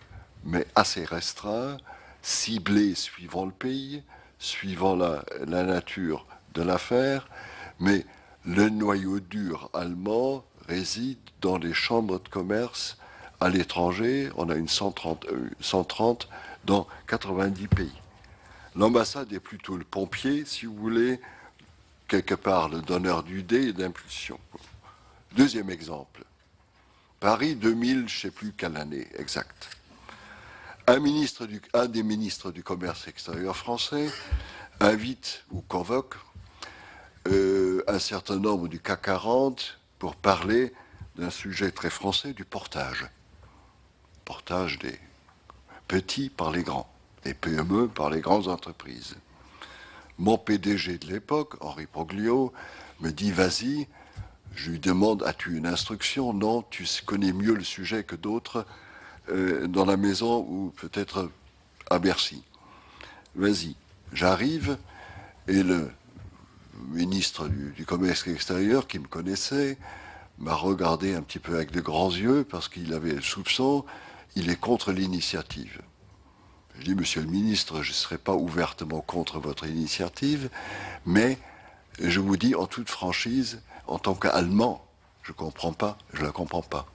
mais assez restreint, ciblé suivant le pays, suivant la nature de l'affaire, mais le noyau dur allemand réside dans les chambres de commerce à l'étranger. On a une 130 dans 90 pays. L'ambassade est plutôt le pompier, si vous voulez, quelque part le donneur d'idées et d'impulsion. Deuxième exemple. Paris 2000, je ne sais plus quelle année exacte. Un des ministres du commerce extérieur français invite ou convoque un certain nombre du CAC 40 pour parler d'un sujet très français, du portage. Portage des petits par les grands, des PME par les grandes entreprises. Mon PDG de l'époque, Henri Poglio, me dit « Vas-y ». Je lui demande « As-tu une instruction ?» « Non, tu connais mieux le sujet que d'autres dans la maison ou peut-être à Bercy. » Vas-y. J'arrive et le ministre du Commerce extérieur, qui me connaissait, m'a regardé un petit peu avec de grands yeux parce qu'il avait le soupçon, il est contre l'initiative. Je dis, monsieur le ministre, je ne serai pas ouvertement contre votre initiative, mais je vous dis en toute franchise, en tant qu'Allemand, je ne comprends pas, je ne la comprends pas.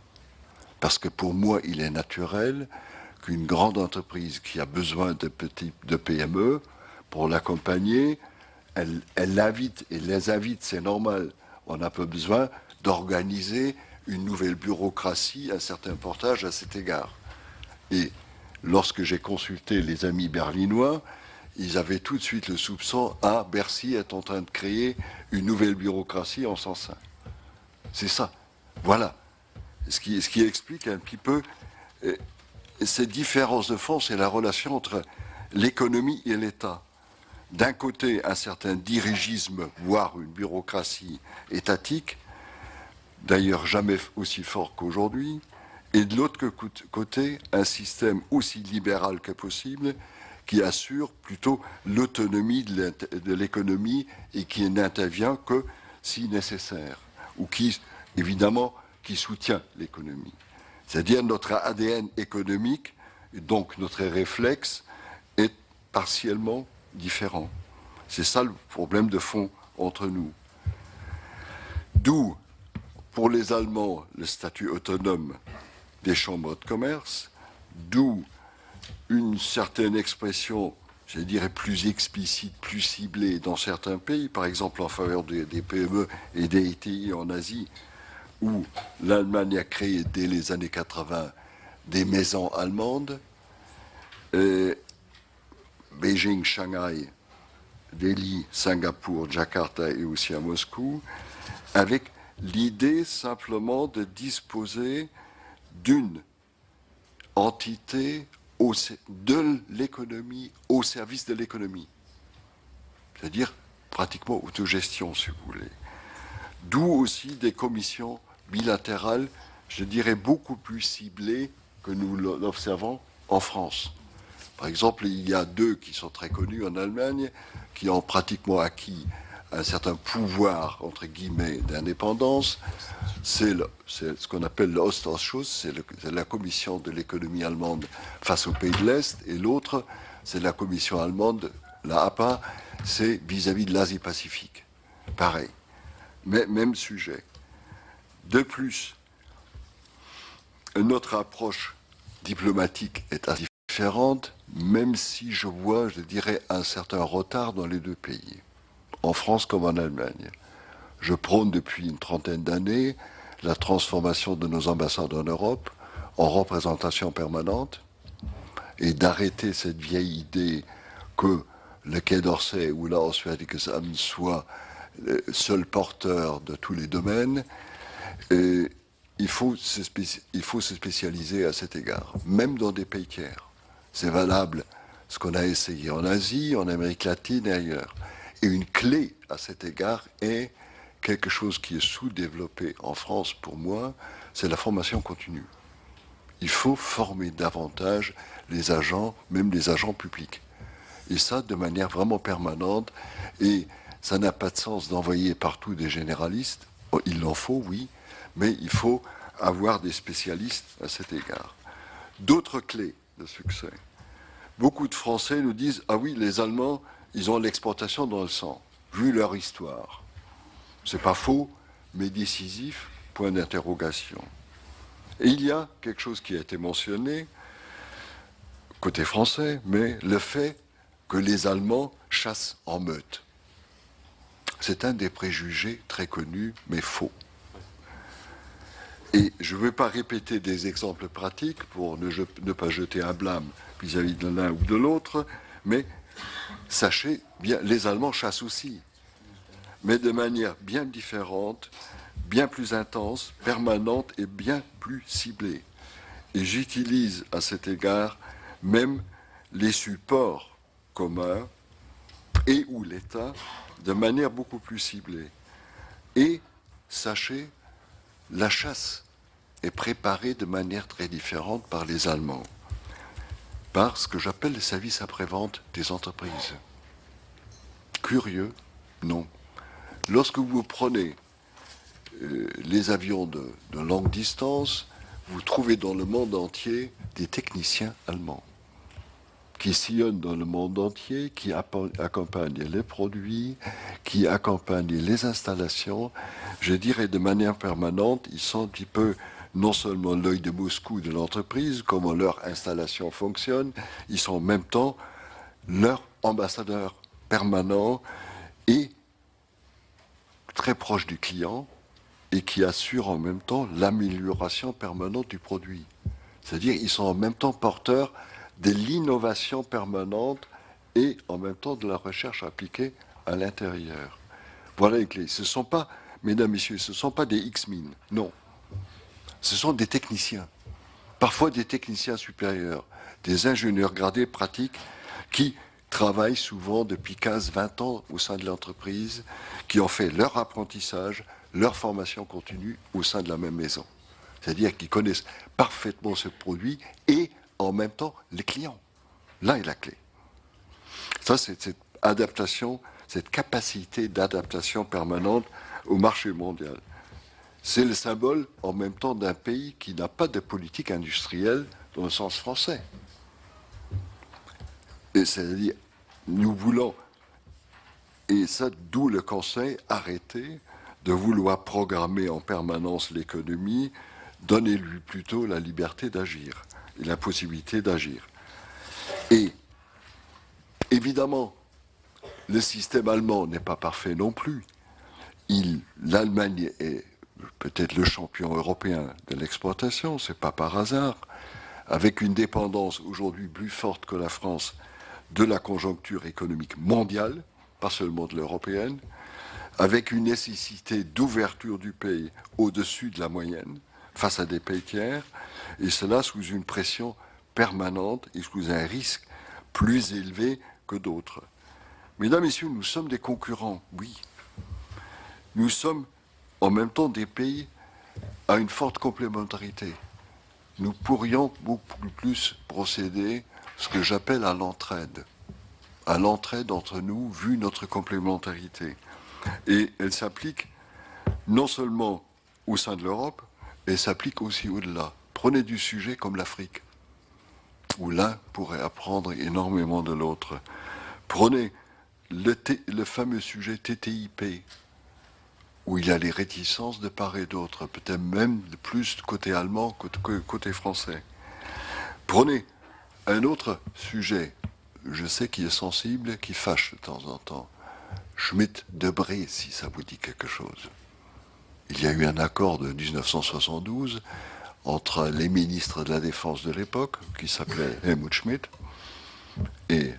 Parce que pour moi, il est naturel qu'une grande entreprise qui a besoin de PME, pour l'accompagner, elle l'invite et les invite, c'est normal. On n'a pas besoin d'organiser une nouvelle bureaucratie, un certain portage à cet égard. Et lorsque j'ai consulté les amis berlinois, ils avaient tout de suite le soupçon « Ah, Bercy est en train de créer une nouvelle bureaucratie en son sein ». C'est ça. Voilà. Ce qui explique un petit peu cette différence de fond, c'est la relation entre l'économie et l'État. D'un côté, un certain dirigisme, voire une bureaucratie étatique, d'ailleurs jamais aussi fort qu'aujourd'hui, et de l'autre côté, un système aussi libéral que possible, qui assure plutôt l'autonomie de l'économie et qui n'intervient que si nécessaire, ou qui, évidemment, qui soutient l'économie. C'est-à-dire notre ADN économique, et donc notre réflexe, est partiellement différent. C'est ça le problème de fond entre nous. D'où, pour les Allemands, le statut autonome des chambres de commerce, d'où une certaine expression, je dirais, plus explicite, plus ciblée dans certains pays, par exemple en faveur des PME et des ITI en Asie, où l'Allemagne a créé dès les années 80 des maisons allemandes, Beijing, Shanghai, Delhi, Singapour, Jakarta et aussi à Moscou, avec l'idée simplement de disposer d'une entité de l'économie au service de l'économie. C'est-à-dire pratiquement autogestion, si vous voulez. D'où aussi des commissions bilatérales, je dirais beaucoup plus ciblées que nous l'observons en France. Par exemple, il y a deux qui sont très connus en Allemagne, qui ont pratiquement acquis un certain pouvoir, entre guillemets, d'indépendance. C'est ce qu'on appelle le Ostausschuss, c'est la commission de l'économie allemande face aux pays de l'Est, et l'autre, c'est la commission allemande, la APA, c'est vis-à-vis de l'Asie-Pacifique. Pareil, mais même sujet. De plus, notre approche diplomatique est assez différente, même si je vois, je dirais, un certain retard dans les deux pays, en France comme en Allemagne. Je prône depuis une trentaine d'années la transformation de nos ambassades en Europe en représentation permanente et d'arrêter cette vieille idée que le Quai d'Orsay ou la Auswärtiges Amt soit le seul porteur de tous les domaines. Et il faut se spécialiser à cet égard, même dans des pays tiers. C'est valable ce qu'on a essayé en Asie, en Amérique latine et ailleurs. Et une clé à cet égard est quelque chose qui est sous-développé en France pour moi, c'est la formation continue. Il faut former davantage les agents, même les agents publics. Et ça de manière vraiment permanente. Et ça n'a pas de sens d'envoyer partout des généralistes. Il en faut, oui, mais il faut avoir des spécialistes à cet égard. D'autres clés de succès. Beaucoup de Français nous disent « Ah oui, les Allemands, ils ont l'exportation dans le sang, vu leur histoire. » C'est pas faux, mais décisif, point d'interrogation. Et il y a quelque chose qui a été mentionné, côté français, mais le fait que les Allemands chassent en meute. C'est un des préjugés très connus, mais faux. Et je ne veux pas répéter des exemples pratiques pour ne pas jeter un blâme vis-à-vis de l'un ou de l'autre, mais sachez bien, les Allemands chassent aussi, mais de manière bien différente, bien plus intense, permanente et bien plus ciblée. Et j'utilise à cet égard même les supports communs et ou l'État de manière beaucoup plus ciblée. Et sachez, la chasse est préparée de manière très différente par les Allemands, par ce que j'appelle le service après-vente des entreprises. Curieux? Non. Lorsque vous prenez les avions de longue distance, vous trouvez dans le monde entier des techniciens allemands qui sillonnent dans le monde entier, qui accompagnent les produits, qui accompagnent les installations. Je dirais de manière permanente, ils sont un petit peu non seulement l'œil de Moscou de l'entreprise, comment leur installation fonctionne, ils sont en même temps leur ambassadeur permanent et très proche du client et qui assure en même temps l'amélioration permanente du produit. C'est-à-dire qu'ils sont en même temps porteurs de l'innovation permanente et en même temps de la recherche appliquée à l'intérieur. Voilà les clés. Ce ne sont pas, mesdames, messieurs, ce ne sont pas des X-Min, non. Ce sont des techniciens, parfois des techniciens supérieurs, des ingénieurs gradés pratiques qui travaillent souvent depuis 15-20 ans au sein de l'entreprise, qui ont fait leur apprentissage, leur formation continue au sein de la même maison. C'est-à-dire qu'ils connaissent parfaitement ce produit et en même temps les clients. Là est la clé. Ça, c'est cette adaptation, cette capacité d'adaptation permanente au marché mondial. C'est le symbole en même temps d'un pays qui n'a pas de politique industrielle dans le sens français. Et c'est-à-dire, nous voulons, et ça, d'où le Conseil, arrêter de vouloir programmer en permanence l'économie, donnez-lui plutôt la liberté d'agir et la possibilité d'agir. Et évidemment, le système allemand n'est pas parfait non plus. L'Allemagne est peut-être le champion européen de l'exploitation, c'est pas par hasard, avec une dépendance aujourd'hui plus forte que la France de la conjoncture économique mondiale, pas seulement de l'européenne, avec une nécessité d'ouverture du pays au-dessus de la moyenne face à des pays tiers, et cela sous une pression permanente et sous un risque plus élevé que d'autres. Mesdames, Messieurs, nous sommes des concurrents, oui. Nous sommes en même temps des pays à une forte complémentarité. Nous pourrions beaucoup plus procéder à ce que j'appelle à l'entraide entre nous, vu notre complémentarité. Et elle s'applique non seulement au sein de l'Europe, elle s'applique aussi au-delà. Prenez du sujet comme l'Afrique, où l'un pourrait apprendre énormément de l'autre. Prenez le fameux sujet TTIP, où il y a les réticences de part et d'autre, peut-être même plus côté allemand que côté français. Prenez un autre sujet, je sais qui est sensible, qui fâche de temps en temps. Schmitt-Debré, si ça vous dit quelque chose. Il y a eu un accord de 1972 entre les ministres de la Défense de l'époque, qui s'appelaient Helmut Schmidt et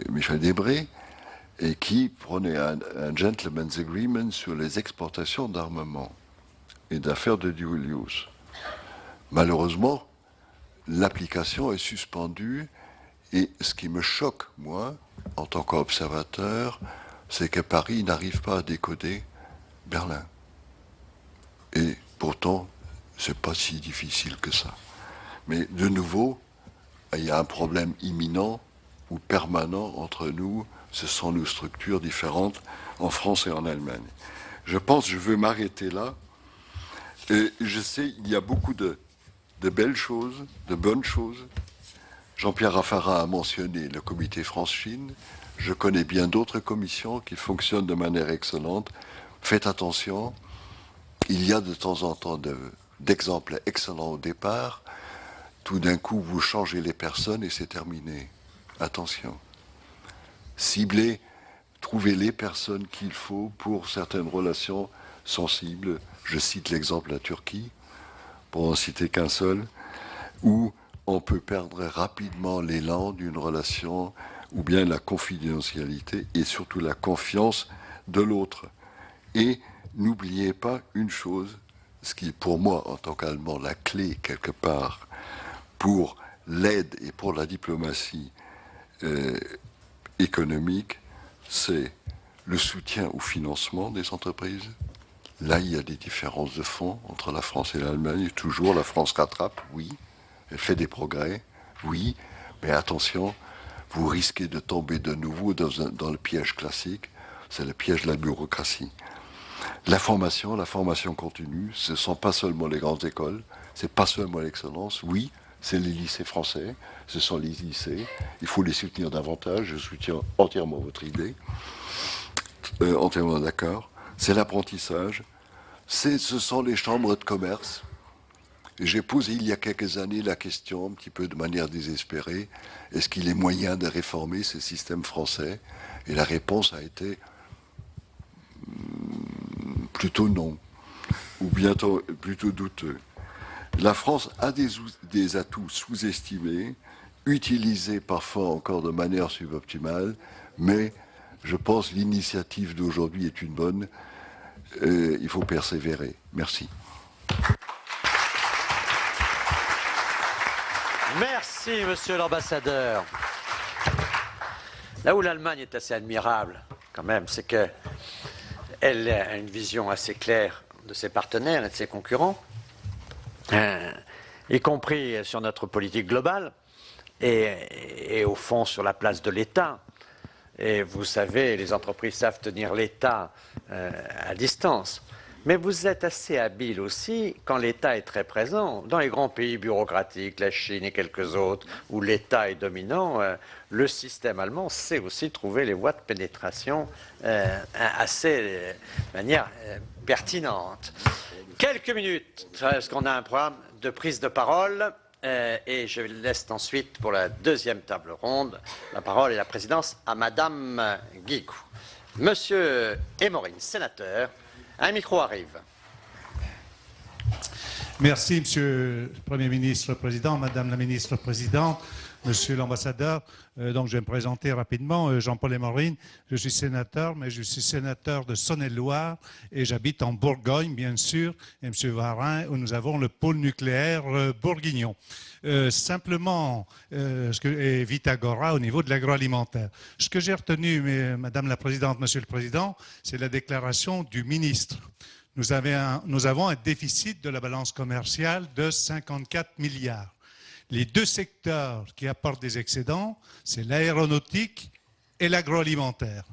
Michel Debré, et qui prenait un gentleman's agreement sur les exportations d'armement et d'affaires de dual use. Malheureusement, l'application est suspendue et ce qui me choque, moi, en tant qu'observateur, c'est que Paris n'arrive pas à décoder Berlin. Et pourtant, c'est pas si difficile que ça. Mais de nouveau, il y a un problème imminent ou permanent entre nous. Ce sont nos structures différentes en France et en Allemagne. Je pense, je veux m'arrêter là. Et je sais, il y a beaucoup de belles choses, de bonnes choses. Jean-Pierre Raffarin a mentionné le comité France-Chine. Je connais bien d'autres commissions qui fonctionnent de manière excellente. Faites attention. Il y a de temps en temps d'exemples excellents au départ. Tout d'un coup, vous changez les personnes et c'est terminé. Attention. Ciblez, trouvez les personnes qu'il faut pour certaines relations sensibles. Je cite l'exemple de la Turquie, pour en citer qu'un seul, où on peut perdre rapidement l'élan d'une relation ou bien la confidentialité et surtout la confiance de l'autre. Et n'oubliez pas une chose, ce qui est pour moi en tant qu'Allemand la clé quelque part pour l'aide et pour la diplomatie économique, c'est le soutien au financement des entreprises. Là, il y a des différences de fond entre la France et l'Allemagne. Toujours, la France rattrape, oui. Elle fait des progrès, oui. Mais attention, vous risquez de tomber de nouveau dans le piège classique. C'est le piège de la bureaucratie. La formation continue, ce ne sont pas seulement les grandes écoles, ce n'est pas seulement l'excellence. Oui, c'est les lycées français, ce sont les lycées. Il faut les soutenir davantage. Je soutiens entièrement votre idée, entièrement d'accord. C'est l'apprentissage. Ce sont les chambres de commerce. J'ai posé il y a quelques années la question, un petit peu de manière désespérée, est-ce qu'il est moyen de réformer ce système français? Et la réponse a été plutôt non, ou bientôt plutôt douteux. La France a des atouts sous-estimés, utilisés parfois encore de manière suboptimale, mais je pense que l'initiative d'aujourd'hui est une bonne. Il faut persévérer. Merci. Merci, monsieur l'ambassadeur. Là où l'Allemagne est assez admirable, quand même, c'est qu'elle a une vision assez claire de ses partenaires et de ses concurrents, y compris sur notre politique globale et au fond sur la place de l'État. Et vous savez, les entreprises savent tenir l'État à distance. Mais vous êtes assez habile aussi, quand l'État est très présent, dans les grands pays bureaucratiques, la Chine et quelques autres, où l'État est dominant, le système allemand sait aussi trouver les voies de pénétration de manière pertinente. Quelques minutes, parce qu'on a un programme de prise de parole, et je laisse ensuite pour la deuxième table ronde la parole et la présidence à Madame Guigou. Monsieur Émorine, sénateur, un micro arrive. Merci, Monsieur le Premier ministre Président, Madame la Ministre Présidente, Monsieur l'ambassadeur. Donc, je vais me présenter rapidement. Jean-Paul Émorine, je suis sénateur, mais je suis sénateur de Saône-et-Loire et j'habite en Bourgogne, bien sûr, et Monsieur Varin, où nous avons le pôle nucléaire bourguignon. Simplement, et Vitagora au niveau de l'agroalimentaire. Ce que j'ai retenu, Madame la Présidente, Monsieur le Président, c'est la déclaration du ministre. Nous avons un déficit de la balance commerciale de 54 milliards. Les deux secteurs qui apportent des excédents, c'est l'aéronautique et l'agroalimentaire.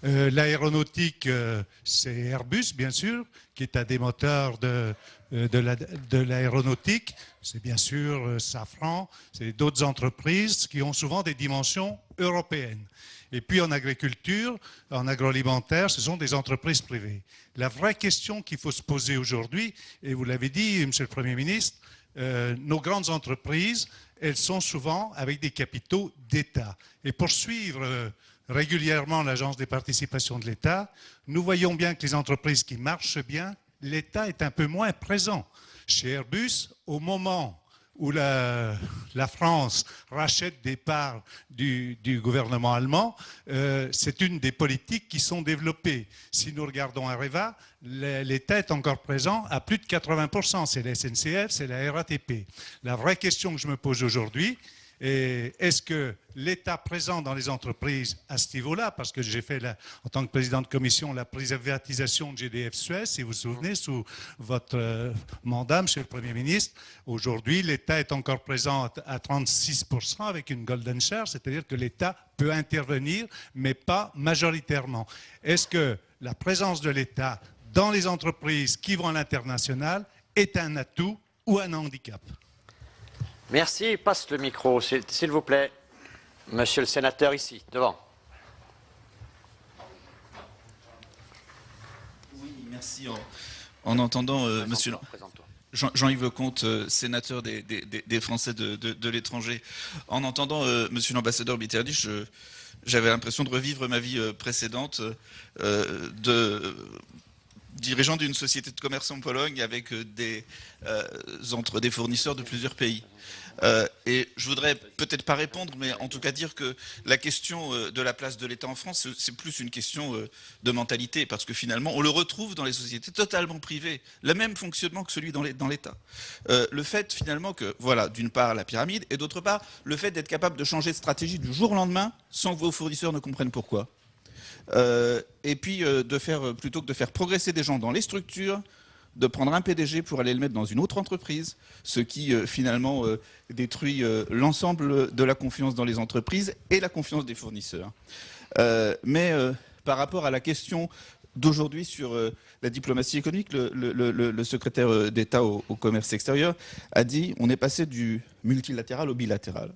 L'aéronautique, c'est Airbus, bien sûr, qui est un des moteurs de l'aéronautique. C'est bien sûr Safran, c'est d'autres entreprises qui ont souvent des dimensions européennes. Et puis en agriculture, en agroalimentaire, ce sont des entreprises privées. La vraie question qu'il faut se poser aujourd'hui, et vous l'avez dit, Monsieur le Premier ministre, nos grandes entreprises, elles sont souvent avec des capitaux d'État. Et pour suivre régulièrement l'Agence des participations de l'État, nous voyons bien que les entreprises qui marchent bien, l'État est un peu moins présent. Chez Airbus, au moment où la France rachète des parts du gouvernement allemand, c'est une des politiques qui sont développées. Si nous regardons Areva, l'État est encore présent à plus de 80%. C'est la SNCF, c'est la RATP. La vraie question que je me pose aujourd'hui, est-ce que l'État présent dans les entreprises à ce niveau-là, parce que j'ai fait, en tant que président de commission, la privatisation de GDF Suez, si vous vous souvenez, sous votre mandat, Monsieur le Premier ministre, aujourd'hui, l'État est encore présent à 36% avec une golden share, c'est-à-dire que l'État peut intervenir, mais pas majoritairement. Est-ce que la présence de l'État dans les entreprises qui vont à l'international est un atout ou un handicap? Merci. Passe le micro, s'il vous plaît. Monsieur le sénateur, ici, devant. Oui, merci. En entendant Monsieur Jean-Yves Lecomte, sénateur des Français de l'étranger, en entendant Monsieur l'ambassadeur Bitterlich, j'avais l'impression de revivre ma vie précédente de dirigeant d'une société de commerce en Pologne avec des fournisseurs de plusieurs pays. Et je voudrais peut-être pas répondre, mais en tout cas dire que la question de la place de l'État en France, c'est plus une question de mentalité, parce que finalement, on le retrouve dans les sociétés totalement privées, le même fonctionnement que celui dans l'État. Le fait finalement que, voilà, d'une part la pyramide, et d'autre part, le fait d'être capable de changer de stratégie du jour au lendemain, sans que vos fournisseurs ne comprennent pourquoi. Et puis, plutôt que de faire progresser des gens dans les structures, de prendre un PDG pour aller le mettre dans une autre entreprise, ce qui finalement détruit l'ensemble de la confiance dans les entreprises et la confiance des fournisseurs. Mais par rapport à la question d'aujourd'hui sur la diplomatie économique. Le secrétaire d'État au commerce extérieur a dit on est passé du multilatéral au bilatéral.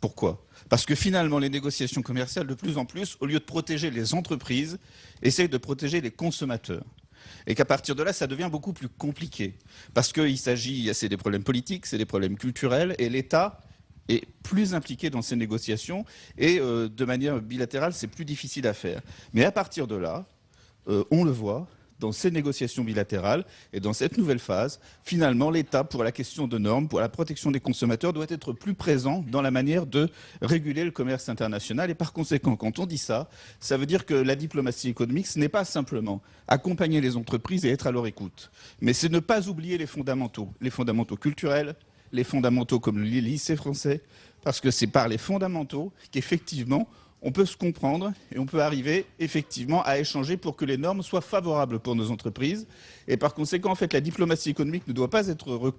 Pourquoi ? Parce que finalement, les négociations commerciales, de plus en plus, au lieu de protéger les entreprises, essayent de protéger les consommateurs. Et qu'à partir de là, ça devient beaucoup plus compliqué. Parce qu'il s'agit, c'est des problèmes politiques, c'est des problèmes culturels, et l'État est plus impliqué dans ces négociations, et de manière bilatérale, c'est plus difficile à faire. Mais à partir de là, on le voit, dans ces négociations bilatérales et dans cette nouvelle phase, finalement, l'État, pour la question de normes, pour la protection des consommateurs, doit être plus présent dans la manière de réguler le commerce international. Et par conséquent, quand on dit ça, ça veut dire que la diplomatie économique, ce n'est pas simplement accompagner les entreprises et être à leur écoute, mais c'est ne pas oublier les fondamentaux culturels, les fondamentaux comme les lycées français, parce que c'est par les fondamentaux qu'effectivement, on peut se comprendre et on peut arriver effectivement à échanger pour que les normes soient favorables pour nos entreprises. Et par conséquent, en fait, la diplomatie économique ne doit pas être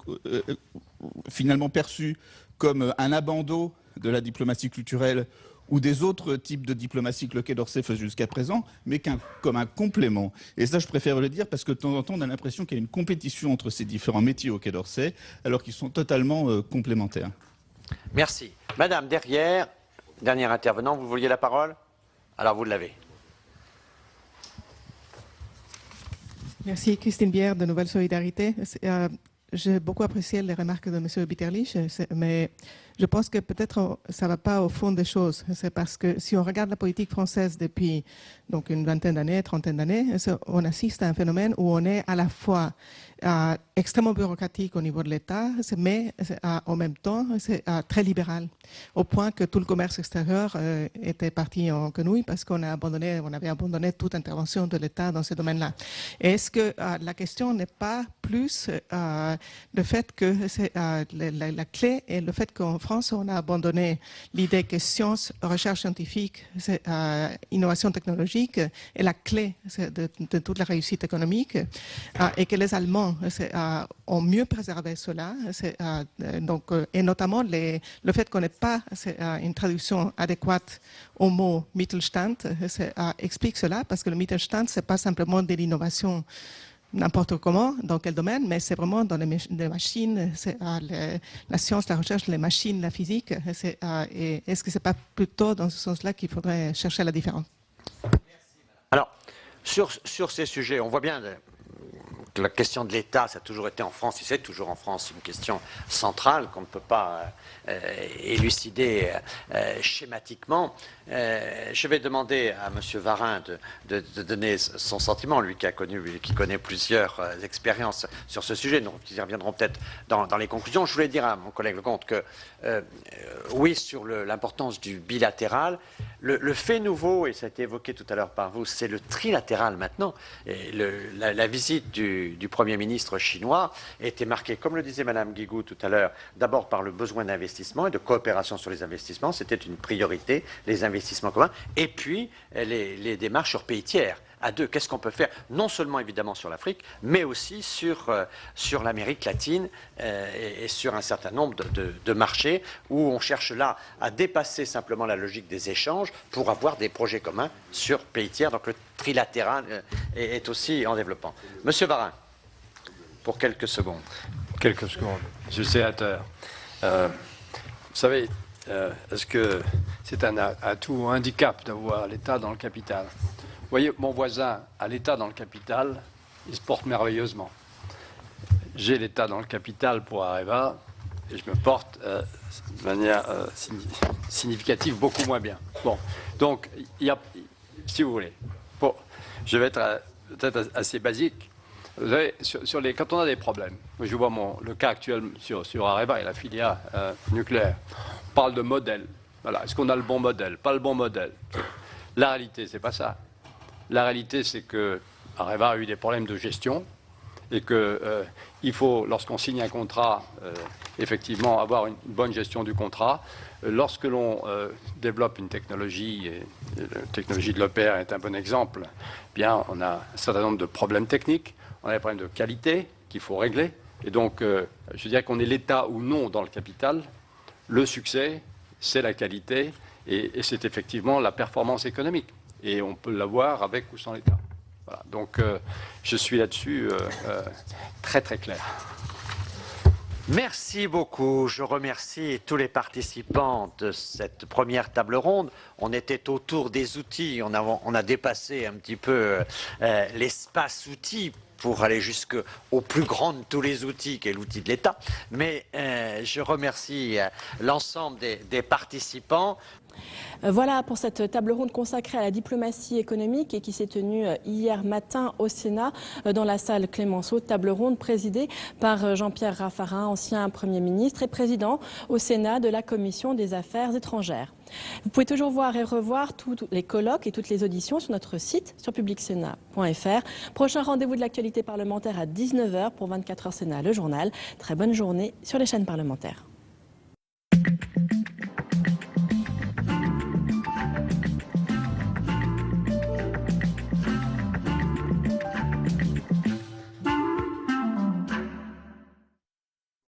finalement perçue comme un abandon de la diplomatie culturelle ou des autres types de diplomatie que le Quai d'Orsay faisait jusqu'à présent, mais comme un complément. Et ça, je préfère le dire parce que de temps en temps, on a l'impression qu'il y a une compétition entre ces différents métiers au Quai d'Orsay, alors qu'ils sont totalement complémentaires. Merci. Madame, derrière... Dernier intervenant, vous vouliez la parole? Alors vous l'avez. Merci, Christine Bière de Nouvelle Solidarité. J'ai beaucoup apprécié les remarques de M. Bitterlich, mais je pense que peut-être ça ne va pas au fond des choses. C'est parce que si on regarde la politique française depuis donc une vingtaine d'années, trentaine d'années, on assiste à un phénomène où on est à la fois extrêmement bureaucratique au niveau de l'État, mais en même temps c'est très libéral, au point que tout le commerce extérieur était parti en quenouille parce on avait abandonné toute intervention de l'État dans ce domaine-là. Est-ce que la question n'est pas plus le fait que la clé est le fait qu'en France, on a abandonné l'idée que science, recherche scientifique, innovation technologique est la clé de toute la réussite économique et que les Allemands ont mieux préservé cela, et notamment le fait qu'on n'ait pas une traduction adéquate au mot Mittelstand explique cela, parce que le Mittelstand, ce n'est pas simplement de l'innovation n'importe comment, dans quel domaine, mais c'est vraiment dans les machines, la science, la recherche, les machines, la physique. Et est-ce que ce n'est pas plutôt dans ce sens-là qu'il faudrait chercher la différence? Alors, sur ces sujets, on voit bien que la question de l'État, ça a toujours été en France, et c'est toujours en France une question centrale qu'on ne peut pas élucider schématiquement. Je vais demander à M. Varin de donner son sentiment, lui qui connaît plusieurs expériences sur ce sujet, donc ils y reviendront peut-être dans les conclusions. Je voulais dire à mon collègue Lecomte que, oui, sur l'importance du bilatéral, le fait nouveau, et ça a été évoqué tout à l'heure par vous, c'est le trilatéral maintenant. Et la visite du Premier ministre chinois était marquée, comme le disait Mme Guigou tout à l'heure, d'abord par le besoin d'investissement et de coopération sur les investissements. C'était une priorité, les investissements communs, et puis les démarches sur pays tiers. À deux, qu'est-ce qu'on peut faire, non seulement évidemment sur l'Afrique, mais aussi sur l'Amérique latine et sur un certain nombre de marchés où on cherche là à dépasser simplement la logique des échanges pour avoir des projets communs sur pays tiers. Donc le trilatéral est aussi en développement. Monsieur Varin, pour quelques secondes. Quelques secondes. Monsieur le sénateur, vous savez, est-ce que c'est un atout ou un handicap d'avoir l'État dans le capital? Vous voyez, mon voisin a l'État dans le capital, il se porte merveilleusement. J'ai l'État dans le capital pour Areva et je me porte de manière significative beaucoup moins bien. Bon, donc, si vous voulez, bon, je vais être peut-être assez basique. Vous savez, quand on a des problèmes, je vois le cas actuel sur Areva et la filière nucléaire, on parle de modèle. Voilà, est-ce qu'on a le bon modèle? Pas le bon modèle. La réalité, c'est pas ça. La réalité, c'est que Areva a eu des problèmes de gestion et qu'il faut, lorsqu'on signe un contrat, effectivement avoir une bonne gestion du contrat. Lorsque l'on développe une technologie, et la technologie de l'EPR est un bon exemple, bien, on a un certain nombre de problèmes techniques, on a des problèmes de qualité qu'il faut régler. Et donc, je dirais qu'on est l'État ou non dans le capital. Le succès, c'est la qualité et c'est effectivement la performance économique. et on peut l'avoir avec ou sans l'État. Voilà. Donc je suis là-dessus très très clair. Merci beaucoup. Je remercie tous les participants de cette première table ronde. On était autour des outils. On a dépassé un petit peu l'espace outils pour aller jusqu'au plus grand de tous les outils, qui est l'outil de l'État. Mais je remercie l'ensemble des participants. Voilà pour cette table ronde consacrée à la diplomatie économique et qui s'est tenue hier matin au Sénat dans la salle Clémenceau. Table ronde présidée par Jean-Pierre Raffarin, ancien Premier ministre et président au Sénat de la Commission des Affaires étrangères. Vous pouvez toujours voir et revoir tous les colloques et toutes les auditions sur notre site sur publicsénat.fr. Prochain rendez-vous de l'actualité parlementaire à 19h pour 24h Sénat, le journal. Très bonne journée sur les chaînes parlementaires.